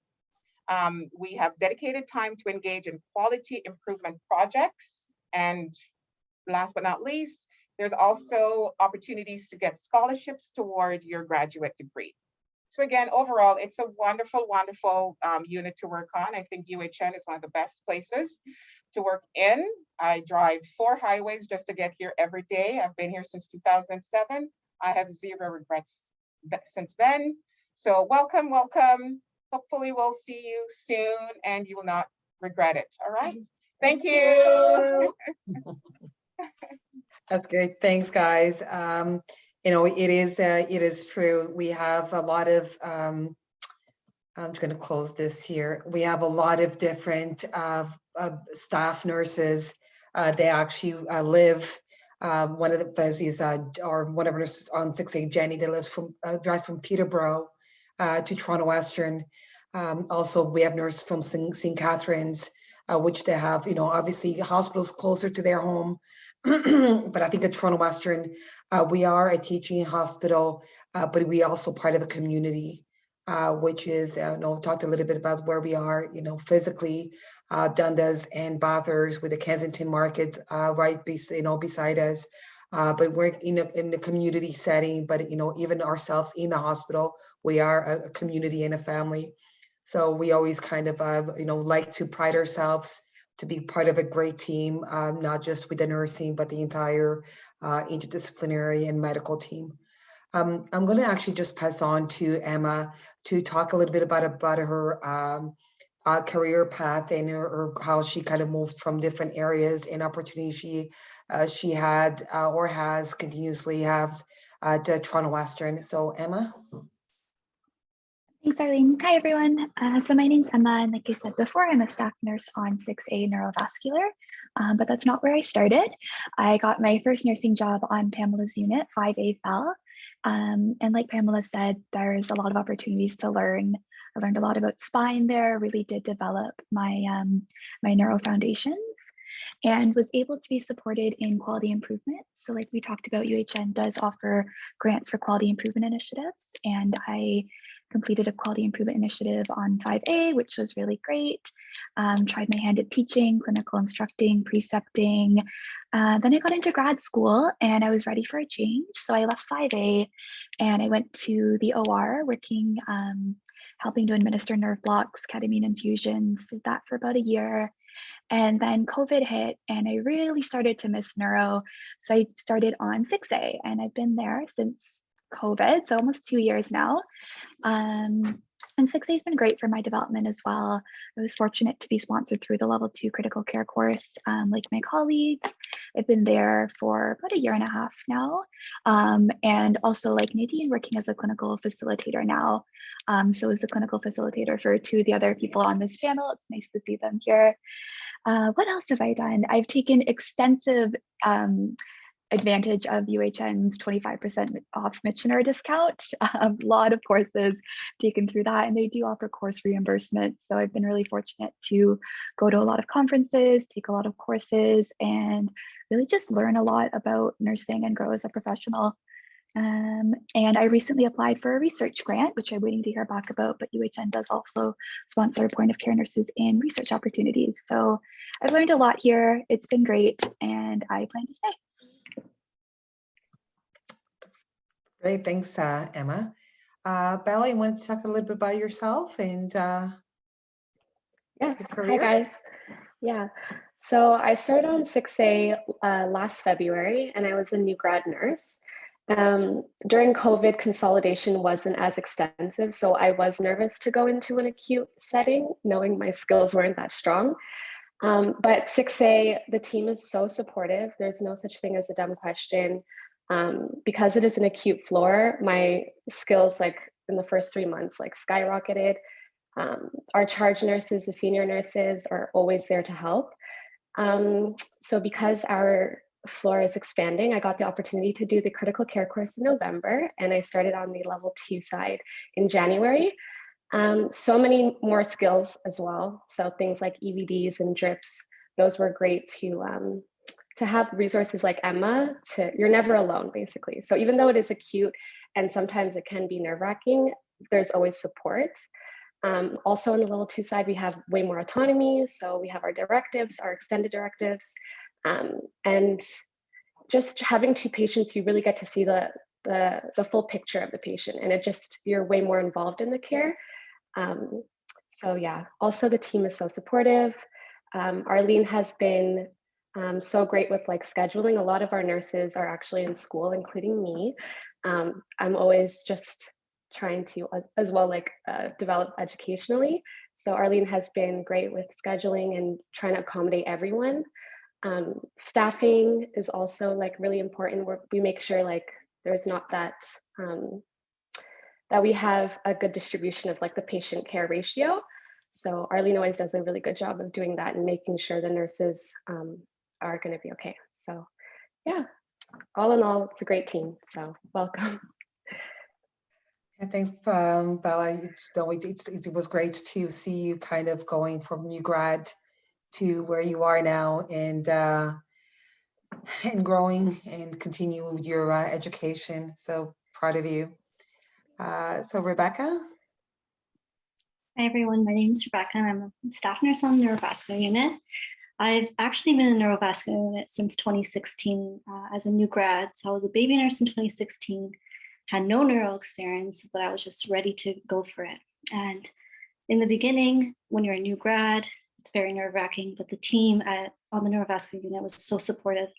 We have dedicated time to engage in quality improvement projects. And last but not least, there's also opportunities to get scholarships toward your graduate degree. So again, overall, it's a wonderful, wonderful unit to work on. I think UHN is one of the best places to work in. I drive 4 highways just to get here every day. I've been here since 2007. I have 0 regrets since then. So welcome, welcome. Hopefully we'll see you soon and you will not regret it. All right. Thank you. That's great. Thanks, guys. You know, it is true. We have a lot of, I'm just going to close this here. We have a lot of different staff nurses. They actually live. One of the best is, or one of our nurses on 6A, Jenny, that lives drives from Peterborough to Toronto Western. Also, we have nurses from St. Catharines, which they have, you know, obviously hospitals closer to their home. But I think at Toronto Western, we are a teaching hospital, but we also part of a community, which is, you know, talked a little bit about where we are, you know, physically, Dundas and Bathurst with the Kensington Market right beside us. But we're in the community setting, but, you know, even ourselves in the hospital, we are a community and a family. So we always kind of, you know, like to pride ourselves to be part of a great team, not just with the nursing, but the entire interdisciplinary and medical team. I'm going to actually just pass on to Emma to talk a little bit about her career path and or how she kind of moved from different areas and opportunities she had or has continuously has to Toronto Western. So Emma. Thanks, Arlene. Hi, everyone. So my name's Emma, and like I said before, I'm a staff nurse on 6A Neurovascular, but that's not where I started. I got my first nursing job on Pamela's unit, 5A FEL. And like Pamela said, there's a lot of opportunities to learn. I learned a lot about spine there, really did develop my, my neuro foundations. and was able to be supported in quality improvement. So like we talked about, UHN does offer grants for quality improvement initiatives, and I completed a quality improvement initiative on 5A, which was really great. Tried my hand at teaching, clinical instructing, precepting. Then I got into grad school and I was ready for a change. So I left 5A and I went to the OR working, helping to administer nerve blocks, ketamine infusions, did that for about a year. And then COVID hit and I really started to miss neuro. So I started on 6A and I've been there since COVID, so almost 2 years now. And 6A has been great for my development as well. I was fortunate to be sponsored through the level 2 critical care course, like my colleagues. I've been there for about a year and a half now. And also like Nadine, working as a clinical facilitator now. So as a clinical facilitator for 2 of the other people on this panel, it's nice to see them here. What else have I done? I've taken extensive advantage of UHN's 25% off Michener discount. A lot of courses taken through that, and they do offer course reimbursement. So I've been really fortunate to go to a lot of conferences, take a lot of courses, and really just learn a lot about nursing and grow as a professional. And I recently applied for a research grant, which I'm waiting to hear back about, but UHN does also sponsor point of care nurses in research opportunities. So I've learned a lot here. It's been great, and I plan to stay. Great, thanks, Emma. Bella, you want to talk a little bit about yourself and Yes, your career? hi guys. Yeah, so I started on 6A last February, and I was a new grad nurse. During COVID, consolidation wasn't as extensive, so I was nervous to go into an acute setting, knowing my skills weren't that strong. But 6A, the team is so supportive. There's no such thing as a dumb question. Because it is an acute floor, my skills like in the first 3 months like skyrocketed. Our charge nurses, the senior nurses are always there to help. So because our floor is expanding, I got the opportunity to do the critical care course in November, and I started on the level 2 side in January. So many more skills as well. So things like EVDs and drips, those were great to have resources like Emma. You're never alone, basically. So even though it is acute and sometimes it can be nerve-wracking, there's always support. Also on the level 2 side, we have way more autonomy. So we have our directives, our extended directives, and just having 2 patients, you really get to see the full picture of the patient, and you're way more involved in the care. So yeah, also the team is so supportive. Arlene has been so great with like scheduling. A lot of our nurses are actually in school, including me. I'm always just trying to as well like develop educationally. So Arlene has been great with scheduling and trying to accommodate everyone. Staffing is also like really important. We make sure like there's not that that we have a good distribution of like the patient care ratio. So Arlene always does a really good job of doing that and making sure the nurses are going to be okay. So yeah, all in all, it's a great team. So welcome. And thanks, Bella. It was great to see you kind of going from new grad to where you are now, and growing and continue with your education. So proud of you. So Rebecca. Hi everyone, my name is Rebecca and I'm a staff nurse on the Neurovascular Unit. I've actually been in the Neurovascular Unit since 2016 as a new grad. So I was a baby nurse in 2016, had no neuro experience, but I was just ready to go for it. And in the beginning, when you're a new grad, it's very nerve-wracking, but the team on the Neurovascular Unit was so supportive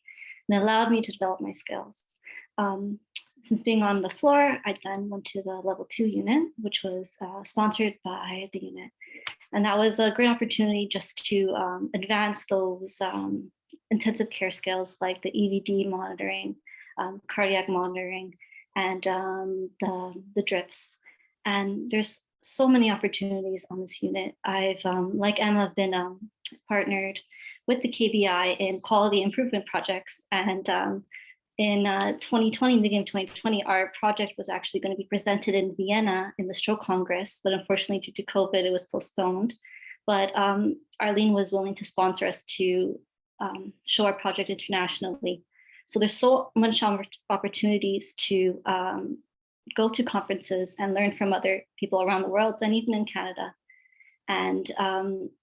and allowed me to develop my skills. Since being on the floor, I then went to the level 2 unit, which was sponsored by the unit. And that was a great opportunity just to advance those intensive care skills like the EVD monitoring, cardiac monitoring, and the drips. And there's so many opportunities on this unit. I've, like Emma, been partnered with the KBI in quality improvement projects. And in 2020, beginning of 2020, our project was actually going to be presented in Vienna in the Stroke Congress, but unfortunately due to COVID, it was postponed. But Arlene was willing to sponsor us to show our project internationally. So there's so much opportunities to go to conferences and learn from other people around the world and even in Canada. And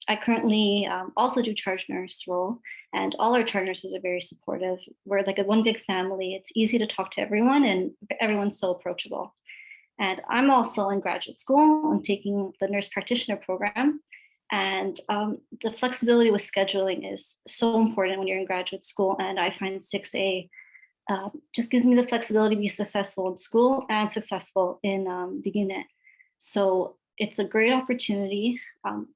I currently also do charge nurse role, and all our charge nurses are very supportive. We're like a one big family. It's easy to talk to everyone, and everyone's so approachable. And I'm also in graduate school. I'm taking the nurse practitioner program. And the flexibility with scheduling is so important when you're in graduate school. And I find 6A just gives me the flexibility to be successful in school and successful in the unit. So it's a great opportunity.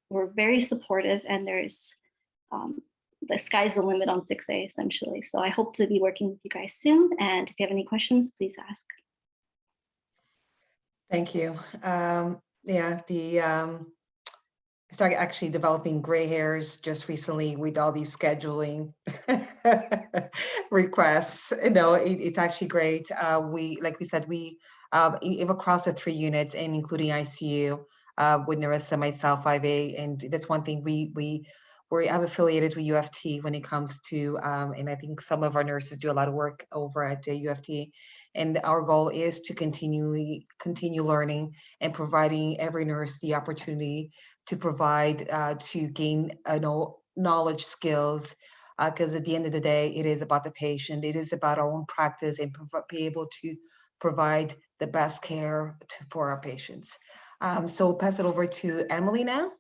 We're very supportive, and there's the sky's the limit on 6A essentially. So I hope to be working with you guys soon. And if you have any questions, please ask. Thank you. Yeah, I started actually developing gray hairs just recently with all these scheduling requests. You know, it's actually great. Like we said, we across the 3 units and including ICU with Nerissa, myself, 5A, and that's one thing we're affiliated with UFT when it comes to, and I think some of our nurses do a lot of work over at UFT. And our goal is to continue learning and providing every nurse the opportunity to provide, to gain knowledge, skills, because at the end of the day, it is about the patient. It is about our own practice and be able to provide the best care for our patients. So we'll pass it over to Emily now.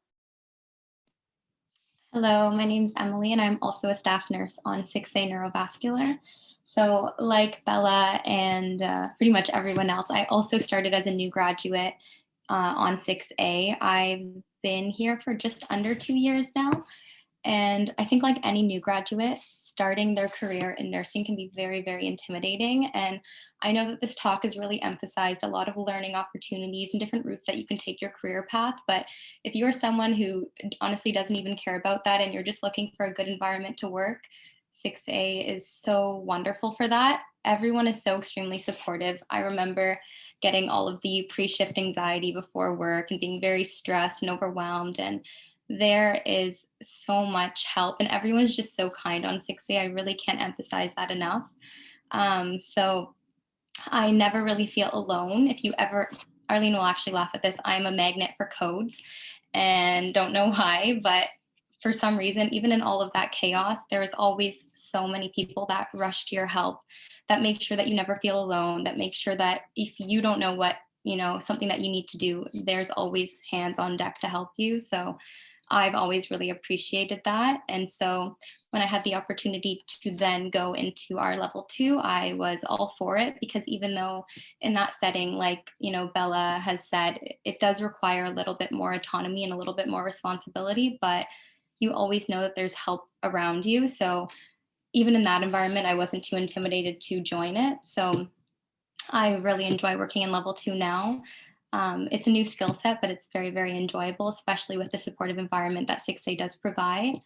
Hello, my name is Emily, and I'm also a staff nurse on 6A Neurovascular. So like Bella and pretty much everyone else, I also started as a new graduate on 6A. I've been here for just under 2 years now. And I think like any new graduate, starting their career in nursing can be very, very intimidating. And I know that this talk has really emphasized a lot of learning opportunities and different routes that you can take your career path. But if you are someone who honestly doesn't even care about that and you're just looking for a good environment to work, 6A is so wonderful for that. Everyone is so extremely supportive. I remember getting all of the pre-shift anxiety before work and being very stressed and overwhelmed. And there is so much help, and everyone's just so kind on 6A. I really can't emphasize that enough. So I never really feel alone. If you ever, Arlene will actually laugh at this, I'm a magnet for codes and don't know why, but for some reason, even in all of that chaos, there is always so many people that rush to your help, that make sure that you never feel alone, that make sure that if you don't know what, something that you need to do, there's always hands on deck to help you. So I've always really appreciated that. And so when I had the opportunity to then go into our level 2, I was all for it, because even though in that setting, like, Bella has said, it does require a little bit more autonomy and a little bit more responsibility, but you always know that there's help around you. So even in that environment, I wasn't too intimidated to join it. So I really enjoy working in level 2 now. It's a new skill set, but it's very, very enjoyable, especially with the supportive environment that 6A does provide.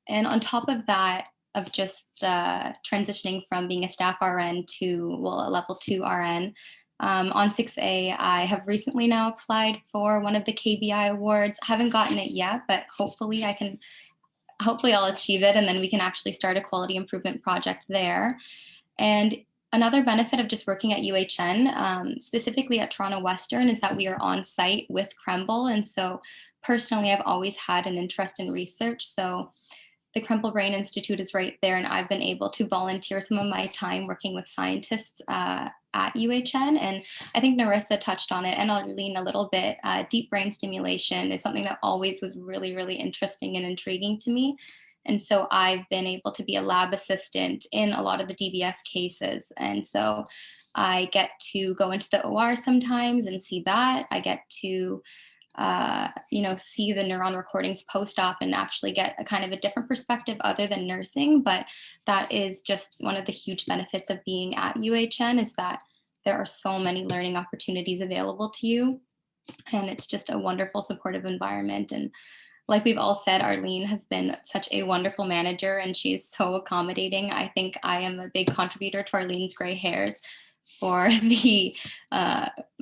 And on top of that, of just transitioning from being a staff RN to, a level 2 RN, on 6A, I have recently now applied for one of the KBI awards. I haven't gotten it yet, but hopefully I'll achieve it, and then we can actually start a quality improvement project there. And another benefit of just working at UHN, specifically at Toronto Western, is that we are on site with Krembil. And so personally, I've always had an interest in research. So the Krembil Brain Institute is right there, and I've been able to volunteer some of my time working with scientists at UHN. And I think Nerissa touched on it, and Arlene a little bit. Deep brain stimulation is something that always was really, really interesting and intriguing to me. And so I've been able to be a lab assistant in a lot of the DBS cases. And so I get to go into the OR sometimes and see that. I get to see the neuron recordings post-op and actually get a kind of a different perspective other than nursing. But that is just one of the huge benefits of being at UHN, is that there are so many learning opportunities available to you. And it's just a wonderful supportive environment. And like we've all said, Arlene has been such a wonderful manager, and she's so accommodating. I think I am a big contributor to Arlene's gray hairs. for the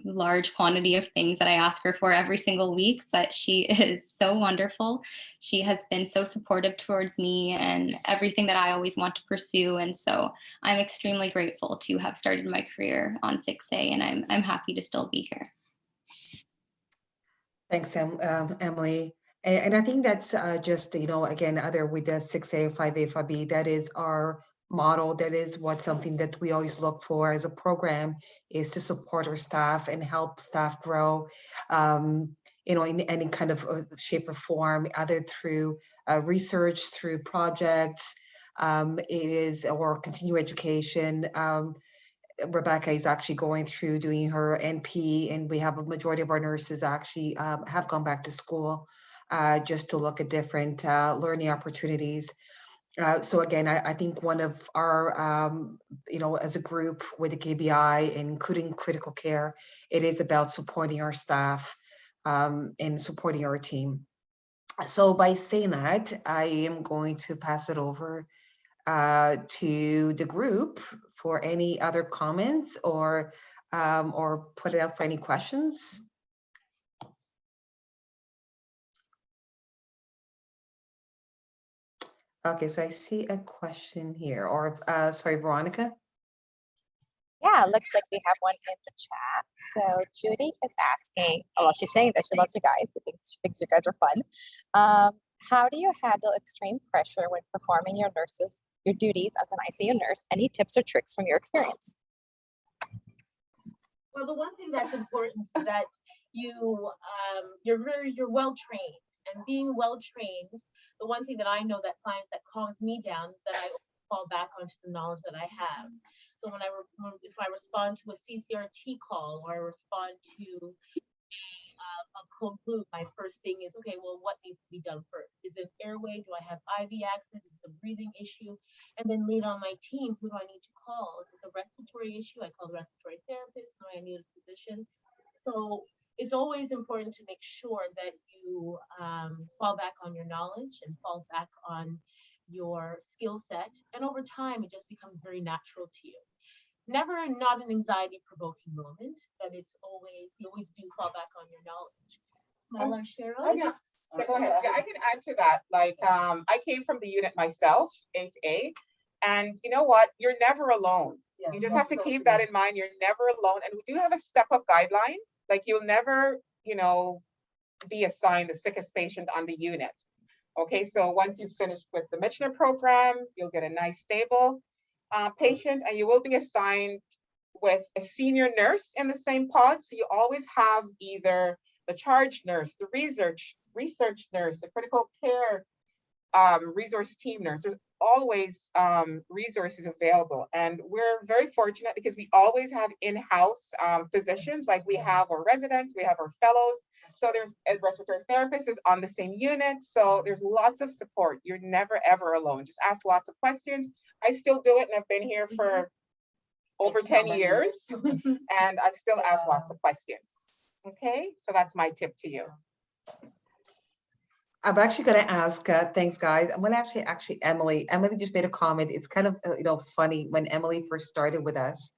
large quantity of things that I ask her for every single week, but she is so wonderful. She has been so supportive towards me and everything that I always want to pursue. And so I'm extremely grateful to have started my career on 6A, and I'm happy to still be here. Thanks, Emily. And I think that's just, you know, again, other with the 6A, 5A, 5B, that is our model. That is what something that we always look for as a program, is to support our staff and help staff grow, you know, in any kind of shape or form, either through research, through projects, or continuing education. Rebecca is actually going through doing her NP, and we have a majority of our nurses actually have gone back to school just to look at different learning opportunities. So again, I think one of our, you know, as a group with the KBI, including critical care, it is about supporting our staff and supporting our team. So by saying that, I am going to pass it over to the group for any other comments or put it out for any questions. Okay, so I see a question here, or sorry, Veronica. Yeah, looks like we have one in the chat. So Judy is asking, oh, well, she's saying that she loves you guys. She thinks you guys are fun. How do you handle extreme pressure when performing your duties as an ICU nurse? Any tips or tricks from your experience? Well, the one thing that's important is that you're well trained, and being well trained, the one thing that I know that clients that calms me down is that I fall back onto the knowledge that I have. So if I respond to a CCRT call, or I respond to a code blue, my first thing is, okay, well, what needs to be done first? Is it airway? Do I have IV access? Is it a breathing issue? And then lean on my team. Who do I need to call? If it's a respiratory issue, I call the respiratory therapist. Do I need a physician? So it's always important to make sure that you fall back on your knowledge and fall back on your skill set. And over time, it just becomes very natural to you. Never not an anxiety provoking moment, but it's always, you always do fall back on your knowledge. Cheryl? Yeah. So go ahead. Yeah, I can add to that. Like, I came from the unit myself, 8A, and you know what? You're never alone. Yeah, you just have to keep that in mind. You're never alone. And we do have a step-up guideline. Like, you'll never, you know, be assigned the sickest patient on the unit. Okay, so once you've finished with the Michener program, you'll get a nice stable patient, and you will be assigned with a senior nurse in the same pod. So you always have either the charge nurse, the research nurse, the critical care resource team nurse. There's always resources available, and we're very fortunate because we always have in-house physicians. Like, we have our residents, we have our fellows. So there's a respiratory therapist is on the same unit. So there's lots of support. You're never ever alone. Just ask lots of questions. I still do it, and I've been here for over 10 years, and I still ask lots of questions. Okay, so that's my tip to you. I'm actually going to ask, thanks guys. I'm going to actually Emily just made a comment. It's kind of, you know, funny when Emily first started with us.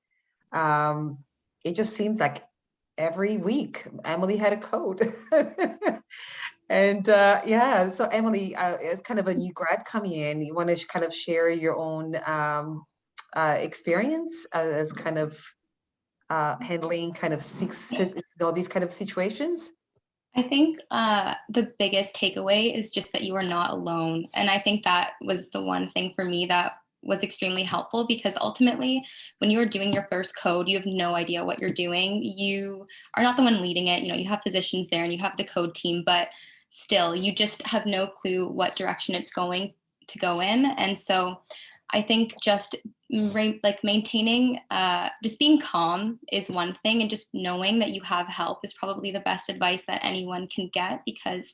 It just seems like every week Emily had a code. And yeah, so Emily, as kind of a new grad coming in, you want to kind of share your own experience as kind of handling kind of these kind of situations? I think the biggest takeaway is just that you are not alone. And I think that was the one thing for me that was extremely helpful, because ultimately when you're doing your first code, you have no idea what you're doing. You are not the one leading it. You know, you have physicians there and you have the code team, but still you just have no clue what direction it's going to go in. And so I think just like maintaining, just being calm is one thing, and just knowing that you have help is probably the best advice that anyone can get, because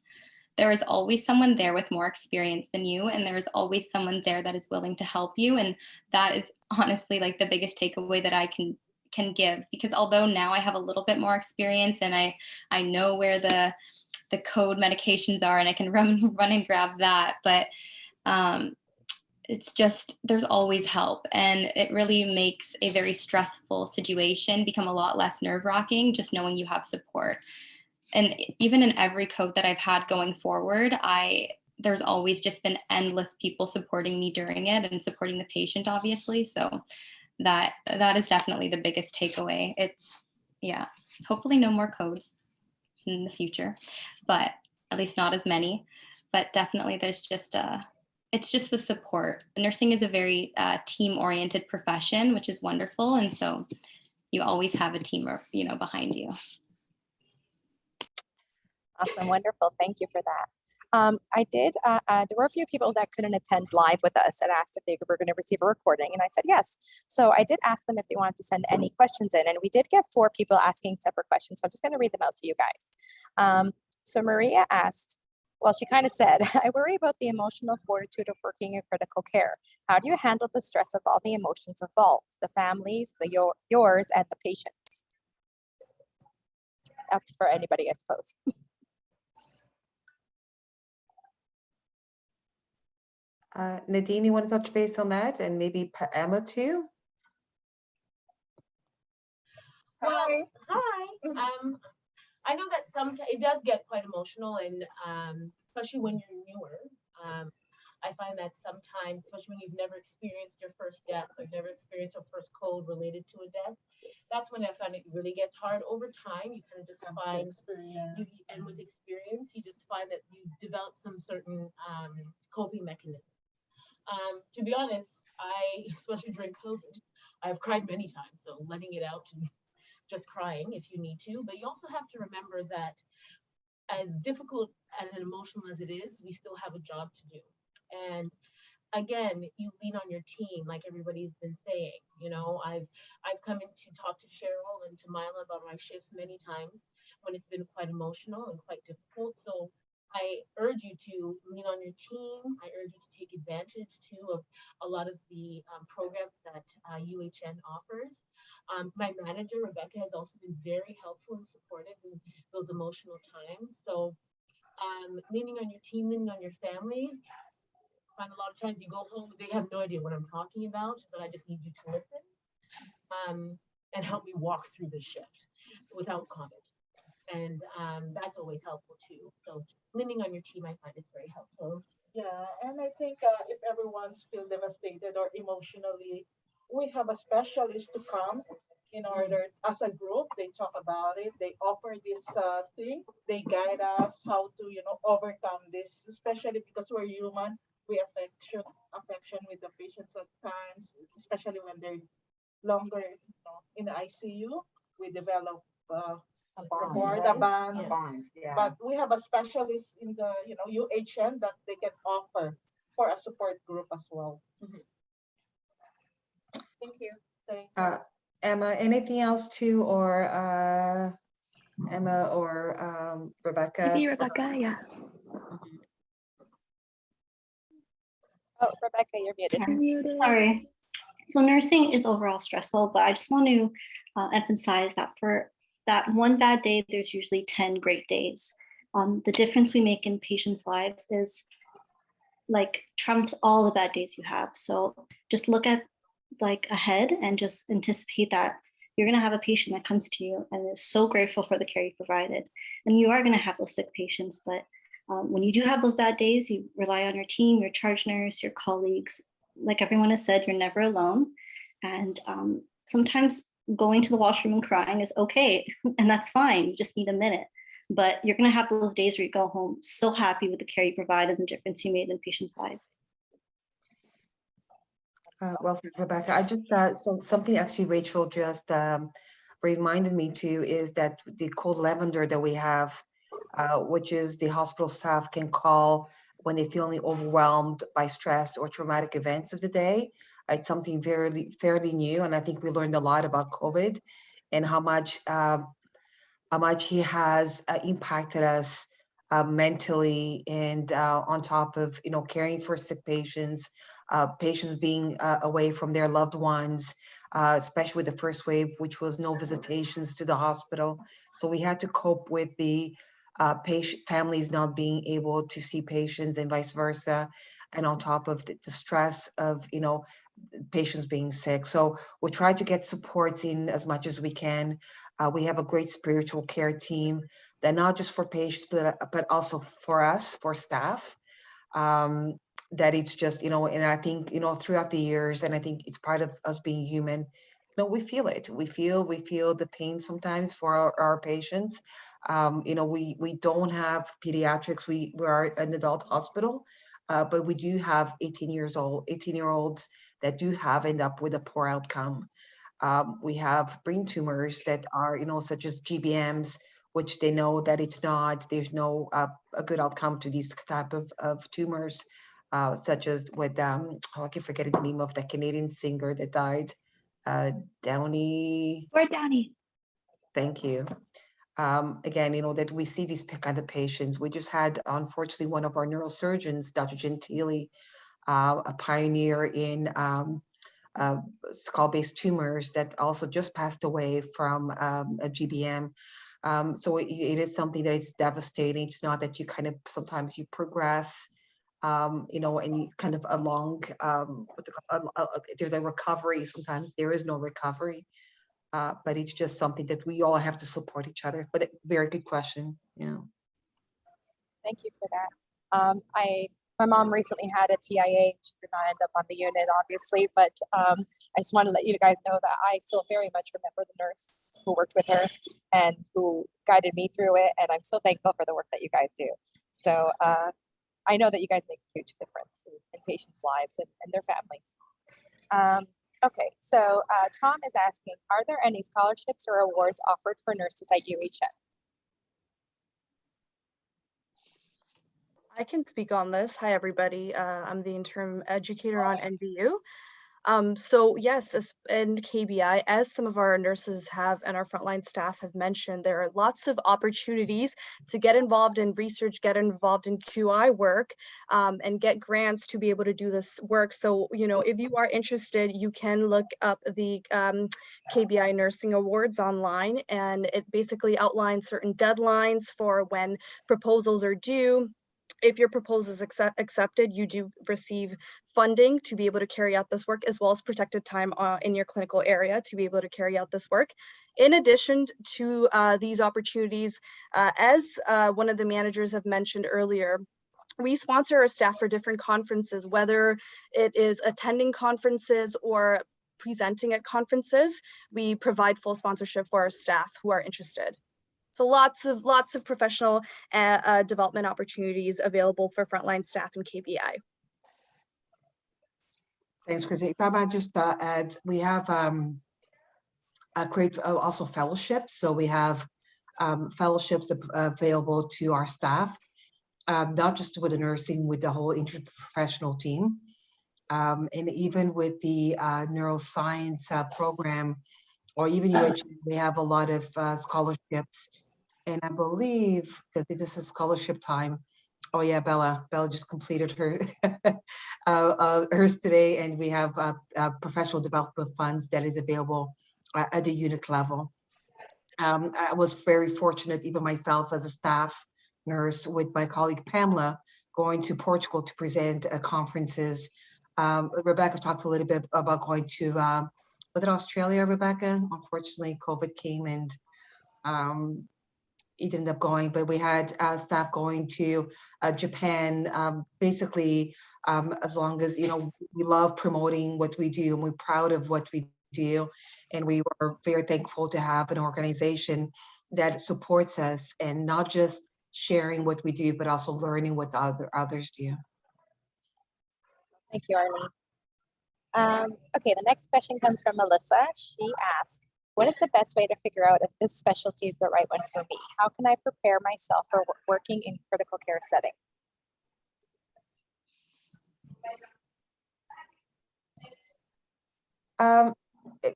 there is always someone there with more experience than you, and there is always someone there that is willing to help you. And that is honestly like the biggest takeaway that I can give, because although now I have a little bit more experience and I know where the code medications are and I can run and grab that, but it's just, there's always help, and it really makes a very stressful situation become a lot less nerve-wracking, just knowing you have support. And even in every code that I've had going forward, there's always just been endless people supporting me during it and supporting the patient, obviously. So that is definitely the biggest takeaway. It's, yeah, hopefully no more codes in the future, but at least not as many. But definitely there's just it's just the support. Nursing is a very team-oriented profession, which is wonderful. And so you always have a team, behind you. Awesome, wonderful. Thank you for that. There were a few people that couldn't attend live with us and asked if they were going to receive a recording, and I said yes. So I did ask them if they wanted to send any questions in, and we did get 4 people asking separate questions. So I'm just going to read them out to you guys. So Maria asked, well, she kind of said, I worry about the emotional fortitude of working in critical care. How do you handle the stress of all the emotions involved, the families, yours, and the patients? Up for anybody, I suppose. Nadine, you want to touch base on that, and maybe Emma too? Well, hi. I know that sometimes it does get quite emotional, and especially when you're newer. I find that sometimes, especially when you've never experienced your first death or never experienced your first code related to a death, that's when I find it really gets hard. Over time, you kind of just find, and with experience, you just find that you develop some certain coping mechanism. To be honest, especially during COVID, I've cried many times, so letting it out and just crying if you need to. But you also have to remember that as difficult and emotional as it is, we still have a job to do. And again, you lean on your team, like everybody's been saying. I've come in to talk to Cheryl and to Mila about my shifts many times when it's been quite emotional and quite difficult. So I urge you to lean on your team. I urge you to take advantage too of a lot of the programs that UHN offers. My manager, Rebecca, has also been very helpful and supportive in those emotional times. So leaning on your team, leaning on your family. I find a lot of times you go home, they have no idea what I'm talking about, but I just need you to listen and help me walk through the shift without comment. And that's always helpful too. So leaning on your team, I find is very helpful. Yeah, and I think if everyone's feel devastated or emotionally, we have a specialist to come in order, as a group, they talk about it, they offer this thing, they guide us how to, overcome this, especially because we're human, we affection with the patients at times, especially when they're longer, in the ICU, we develop a bond. Yeah. But we have a specialist in the UHN that they can offer for a support group as well. Thank you. Thank you. Emma, anything else too, or Emma or Rebecca? Maybe Rebecca, yeah. Oh, Rebecca, you're muted. You're muted. Sorry. So nursing is overall stressful, but I just want to emphasize that for that one bad day, there's usually 10 great days. The difference we make in patients' lives is trumps all the bad days you have. So just look at ahead and just anticipate that you're going to have a patient that comes to you and is so grateful for the care you provided. And you are going to have those sick patients, but when you do have those bad days, you rely on your team, your charge nurse, your colleagues. Like everyone has said, you're never alone. And sometimes going to the washroom and crying is okay, and that's fine. You just need a minute. But you're going to have those days where you go home so happy with the care you provided and the difference you made in patients' lives. Well said, Rebecca. I just so something actually Rachel just reminded me too is that the cold lavender that we have, which is the hospital staff can call when they're feeling overwhelmed by stress or traumatic events of the day. It's something fairly new, and I think we learned a lot about COVID and how much he has impacted us mentally, and on top of caring for sick patients, patients being away from their loved ones, especially with the first wave, which was no visitations to the hospital. So we had to cope with the patient families not being able to see patients and vice versa. and on top of the stress of, you know, patients being sick. So we try to get supports in as much as we can. We have a great spiritual care team that not just for patients, but also for us, for staff. That it's just, you know, and I think, you know, throughout the years, and I think it's part of us being human, you know, we feel it. We feel the pain sometimes for our patients. You know, we don't have pediatrics. We are an adult hospital, but we do have 18-year-olds that do end up with a poor outcome. We have brain tumors that are, you know, such as GBMs, which they know that there's no a good outcome to these type of tumors, such as with, I keep forgetting the name of the Canadian singer that died, Downey. Or Downey. Thank you. Again, you know, that we see these kind of patients. We just had, unfortunately, one of our neurosurgeons, Dr. Gentili, a pioneer in skull-based tumors, that also just passed away from a GBM. So it is something that is devastating. It's not that you kind of, sometimes you progress, you know, and you kind of along, there's a recovery. Sometimes there is no recovery, but it's just something that we all have to support each other. But very good question. Yeah. Thank you for that. My mom recently had a TIA. She did not end up on the unit, obviously, but I just want to let you guys know that I still very much remember the nurse who worked with her and who guided me through it. And I'm so thankful for the work that you guys do. So I know that you guys make a huge difference in patients' lives and their families. Okay, so Tom is asking, are there any scholarships or awards offered for nurses at UHN? I can speak on this. Hi, everybody. I'm the interim educator on NBU. So yes, in KBI, as some of our nurses have and our frontline staff have mentioned, there are lots of opportunities to get involved in research, get involved in QI work, and get grants to be able to do this work. So, you know, if you are interested, you can look up the KBI Nursing Awards online, and it basically outlines certain deadlines for when proposals are due. If your proposal is accepted, you do receive funding to be able to carry out this work, as well as protected time in your clinical area to be able to carry out this work. In addition to these opportunities, as one of the managers have mentioned earlier, we sponsor our staff for different conferences, whether it is attending conferences or presenting at conferences. We provide full sponsorship for our staff who are interested. So lots of professional development opportunities available for frontline staff in KBI. Thanks, Chrissy. If I might just add, we have a great also fellowships. So we have fellowships available to our staff, not just with the nursing, with the whole intraprofessional team, and even with the neuroscience program, or even UHN, we have a lot of scholarships. And I believe, because this is scholarship time, oh yeah, Bella just completed her hers today, and we have professional development funds that is available at the unit level. I was very fortunate, even myself as a staff nurse, with my colleague Pamela, going to Portugal to present at conferences. Rebecca talked a little bit about going to, was it Australia, Rebecca? Unfortunately, COVID came and it ended up going, but we had staff going to Japan, basically, as long as, you know, we love promoting what we do and we're proud of what we do. And we were very thankful to have an organization that supports us, and not just sharing what we do, but also learning what others do. Thank you, Arlene. Okay, the next question comes from Melissa. She asked, what is the best way to figure out if this specialty is the right one for me? How can I prepare myself for working in critical care setting?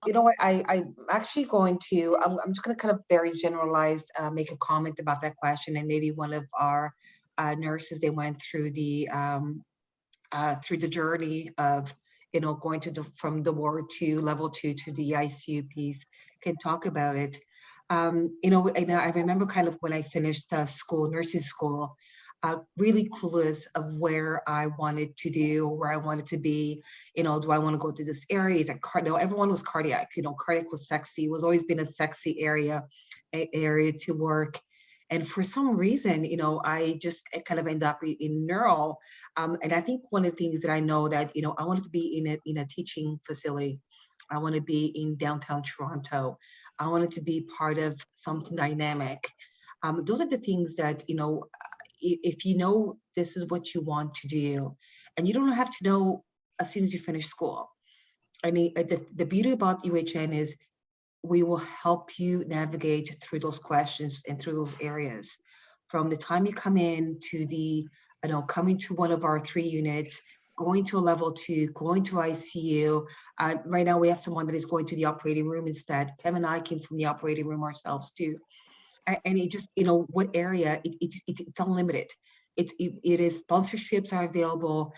You know what, I'm actually going to, I'm just going to kind of very generalized make a comment about that question, and maybe one of our nurses, they went through the journey of, you know, going to from the ward to level 2 to the ICU piece, can talk about it. You know, and I remember kind of when I finished school, nursing school, really clueless of where I wanted to do, where I wanted to be. You know, do I want to go to this area? Is it cardio? Everyone was cardiac. You know, cardiac was sexy. It was always been a sexy area to work. And for some reason, you know, I just kind of end up in neuro. And I think one of the things that I know that, you know, I wanted to be in a teaching facility. I want to be in downtown Toronto. I wanted to be part of something dynamic. Those are the things that, you know, if you know this is what you want to do, and you don't have to know as soon as you finish school. I mean, the beauty about UHN is we will help you navigate through those questions and through those areas. From the time you come in to the, you know, coming to one of our 3 units, going to a level 2, going to ICU. Right now we have someone that is going to the operating room instead. Kevin and I came from the operating room ourselves too. And it just, you know, what area, it's unlimited. It is, sponsorships are available,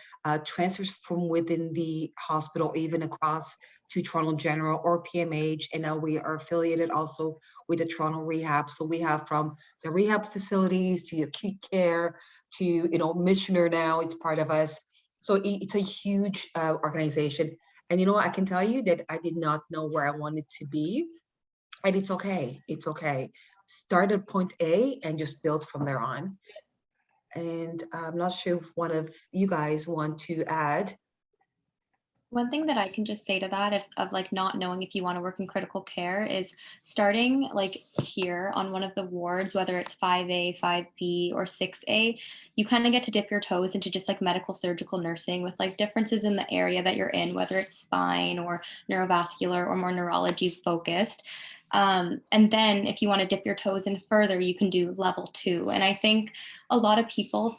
transfers from within the hospital, even across to Toronto General or PMH. And now we are affiliated also with the Toronto Rehab. So we have from the rehab facilities to acute care to, you know, Missioner now, it's part of us. So it's a huge organization. And, you know, I can tell you that I did not know where I wanted to be. And it's okay. It's okay. Start at point A and just build from there on. And I'm not sure if one of you guys want to add. One thing that I can just say to that of like not knowing if you want to work in critical care is starting like here on one of the wards, whether it's 5A, 5B, or 6A, you kind of get to dip your toes into just like medical surgical nursing with like differences in the area that you're in, whether it's spine or neurovascular or more neurology focused. And then if you want to dip your toes in further, you can do level 2. And I think a lot of people,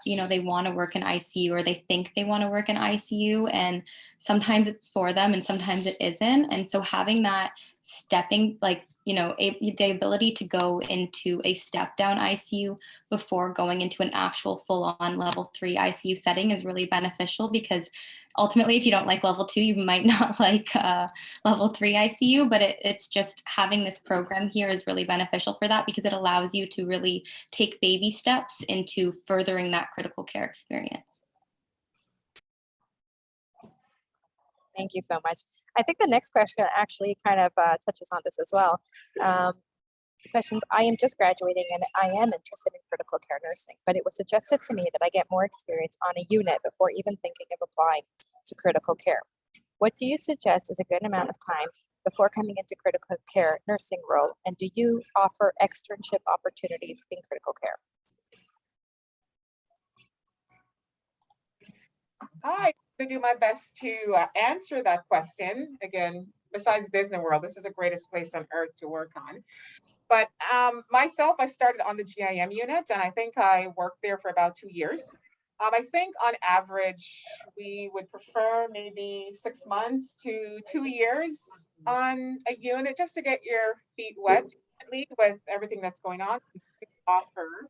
you know, they want to work in ICU or they think they want to work in ICU, and sometimes it's for them and sometimes it isn't. And so having that stepping, like, you know, the ability to go into a step down ICU before going into an actual full on level 3 ICU setting is really beneficial, because ultimately, if you don't like level 2, you might not like level 3 ICU, but it's just having this program here is really beneficial for that, because it allows you to really take baby steps into furthering that critical care experience. Thank you so much. I think the next question actually kind of touches on this as well. The questions, I am just graduating and I am interested in critical care nursing, but it was suggested to me that I get more experience on a unit before even thinking of applying to critical care. What do you suggest is a good amount of time before coming into critical care nursing role? And do you offer externship opportunities in critical care? I'm going to do my best to answer that question. Again, besides Disney World, this is the greatest place on earth to work on. But myself, I started on the GIM unit, and I think I worked there for about 2 years. I think on average, we would prefer maybe 6 months to 2 years on a unit just to get your feet wet, at least with everything that's going on. We offer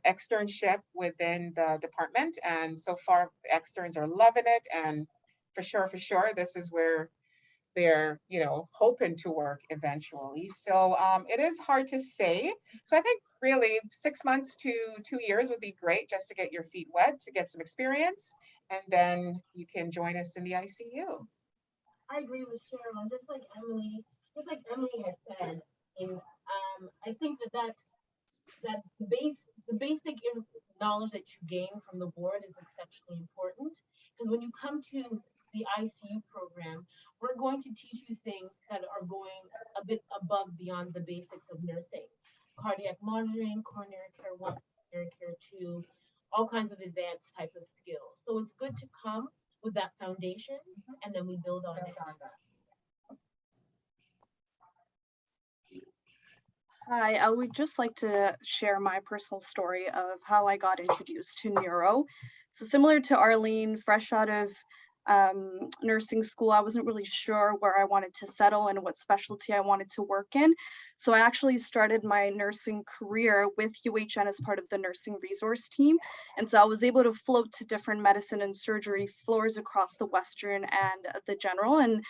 externship within the department, and so far the externs are loving it, and for sure, this is where they're, you know, hoping to work eventually. So it is hard to say. So I think really 6 months to 2 years would be great just to get your feet wet, to get some experience, and then you can join us in the ICU. I agree with Cheryl, and just like Emily had said, I think that the basic knowledge that you gain from the board is exceptionally important, because when you come to the ICU program, we're going to teach you things that are going a bit above beyond the basics of nursing. Cardiac monitoring, coronary care 1, coronary care 2, all kinds of advanced type of skills. So it's good to come with that foundation, and then we build on it. Hi, I would just like to share my personal story of how I got introduced to neuro. So similar to Arlene, fresh out of nursing school, I wasn't really sure where I wanted to settle and what specialty I wanted to work in. So I actually started my nursing career with UHN as part of the nursing resource team. And so I was able to float to different medicine and surgery floors across the Western and the general. And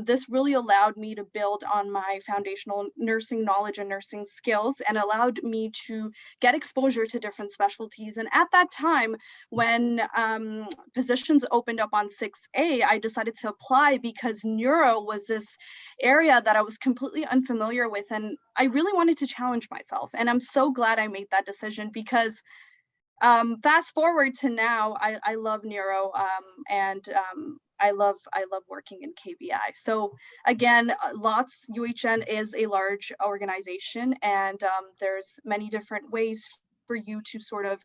this really allowed me to build on my foundational nursing knowledge and nursing skills, and allowed me to get exposure to different specialties. And at that time, when positions opened up on 6A, I decided to apply because neuro was this area that I was completely unfamiliar with, and I really wanted to challenge myself. And I'm so glad I made that decision, because fast forward to now, I love neuro, and I love working in KBI. So again, UHN is a large organization, and there's many different ways for you to sort of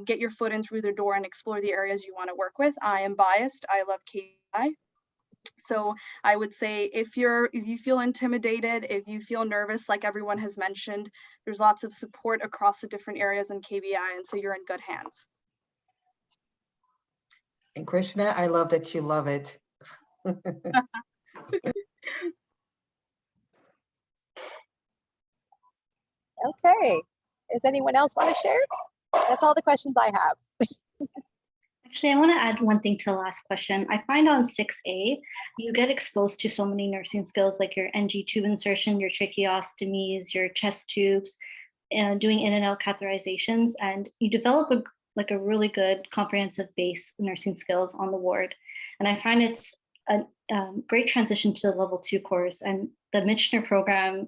get your foot in through the door and explore the areas you want to work with. I am biased. I love KBI. So I would say if you feel intimidated, if you feel nervous, like everyone has mentioned, there's lots of support across the different areas in KBI, and so you're in good hands. And Krishna, I love that you love it. Okay. Does anyone else want to share? That's all the questions I have. Actually, I want to add one thing to the last question. I find on 6A, you get exposed to so many nursing skills like your NG tube insertion, your tracheostomies, your chest tubes, and doing in and out catheterizations, and you develop a really good comprehensive base nursing skills on the ward. And I find it's a great transition to the level 2 course, and the Michener program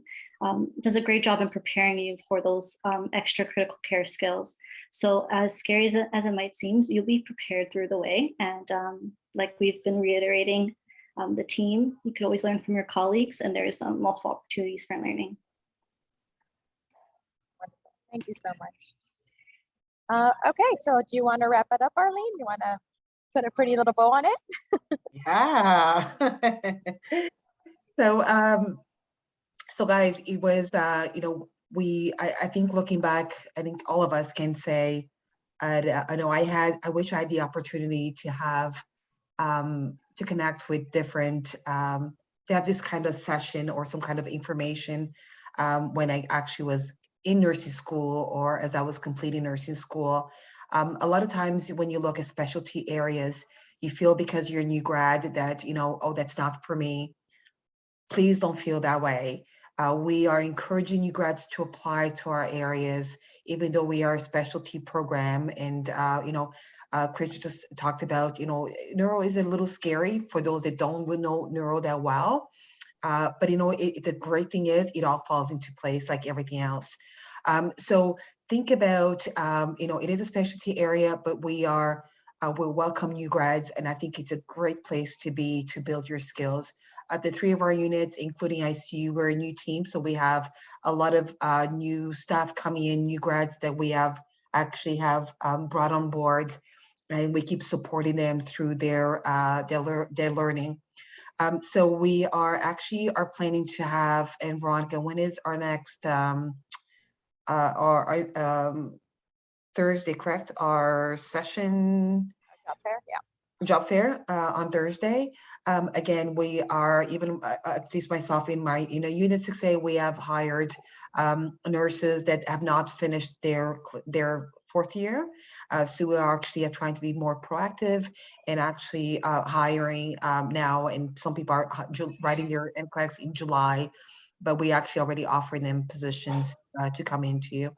does a great job in preparing you for those extra critical care skills. So as scary as it might seem, you'll be prepared through the way. And like we've been reiterating, the team, you can always learn from your colleagues, and there's multiple opportunities for learning. Wonderful. Thank you so much. Okay, so do you want to wrap it up, Arlene? You want to put a pretty little bow on it? Yeah. So guys, it was, I think looking back, I think all of us can say, I wish I had the opportunity to have, to connect with different, to have this kind of session or some kind of information when I actually was in nursing school or as I was completing nursing school. A lot of times when you look at specialty areas, you feel because you're a new grad that, oh, that's not for me. Please don't feel that way. We are encouraging new grads to apply to our areas, even though we are a specialty program. And, Chris just talked about, neuro is a little scary for those that don't know neuro that well. But, it's a great thing is it all falls into place like everything else. So think about, it is a specialty area, but we welcome new grads. And I think it's a great place to be to build your skills. The 3 of our units, including ICU, we're a new team. So we have a lot of new staff coming in, new grads that we actually have brought on board, and we keep supporting them through their learning. So we are planning to have, and Veronica, when is our next, Thursday, correct? Our session? Job fair, yeah. Job fair on Thursday. Again, we are at least myself in my unit 6A, we have hired nurses that have not finished their 4th year. So we are actually trying to be more proactive and actually hiring now, and some people are writing their NCLEX in July, but we actually already offering them positions to come into.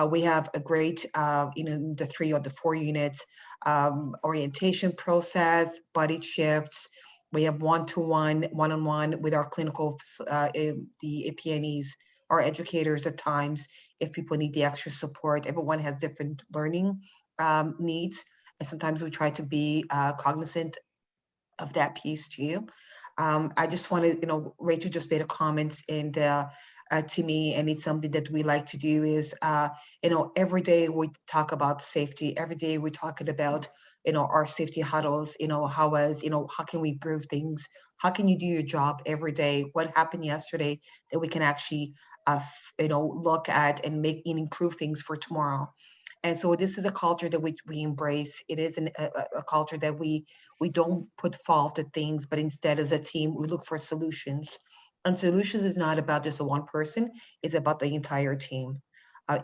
We have a great, the 3 or the 4 units, orientation process, buddy shifts. We have one-to-one, one-on-one with our clinical, the APNEs, our educators at times, if people need the extra support. Everyone has different learning needs. And sometimes we try to be cognizant of that piece too. I just wanted, Rachel just made a comment and to me, and it's something that we like to do is, every day we talk about safety. Every day we're talking about, our safety huddles, how can we improve things? How can you do your job every day? What happened yesterday that we can actually, look at and make and improve things for tomorrow. And so this is a culture that we embrace. It is a culture that we don't put fault at things, but instead as a team, we look for solutions. And solutions is not about just one person, it's about the entire team,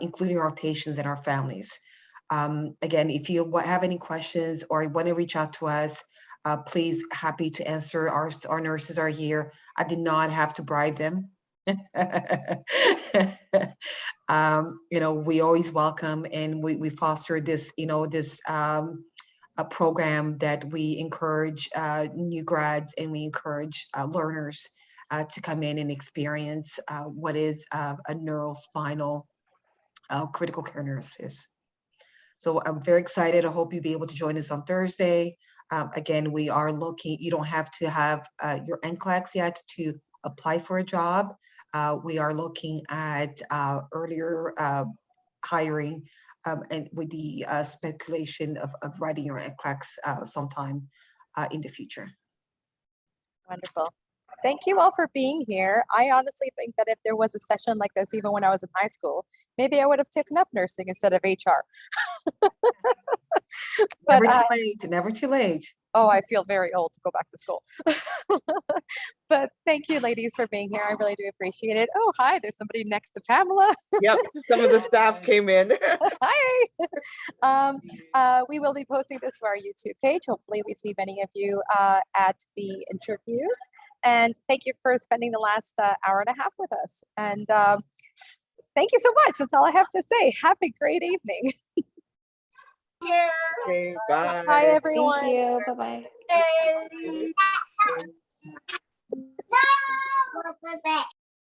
including our patients and our families. Again, if you have any questions or want to reach out to us, please, happy to answer. Our nurses are here. I did not have to bribe them. We always welcome, and we foster this, a program that we encourage new grads, and we encourage learners to come in and experience what is a neurospinal critical care nurse is. So I'm very excited. I hope you'll be able to join us on Thursday. Again, we are looking, you don't have to have your NCLEX yet to apply for a job. We are looking at earlier hiring and with the speculation of writing your NCLEX sometime in the future. Wonderful. Thank you all for being here. I honestly think that if there was a session like this, even when I was in high school, maybe I would have taken up nursing instead of HR. Never too late, never too late. Oh, I feel very old to go back to school. But thank you, ladies, for being here. I really do appreciate it. Oh, hi, there's somebody next to Pamela. Yep, some of the staff came in. Hi. We will be posting this to our YouTube page. Hopefully we see many of you at the interviews. And thank you for spending the last hour and a half with us. And thank you so much. That's all I have to say. Have a great evening. Okay, bye. Bye, everyone. Thank you. Bye-bye. Hey.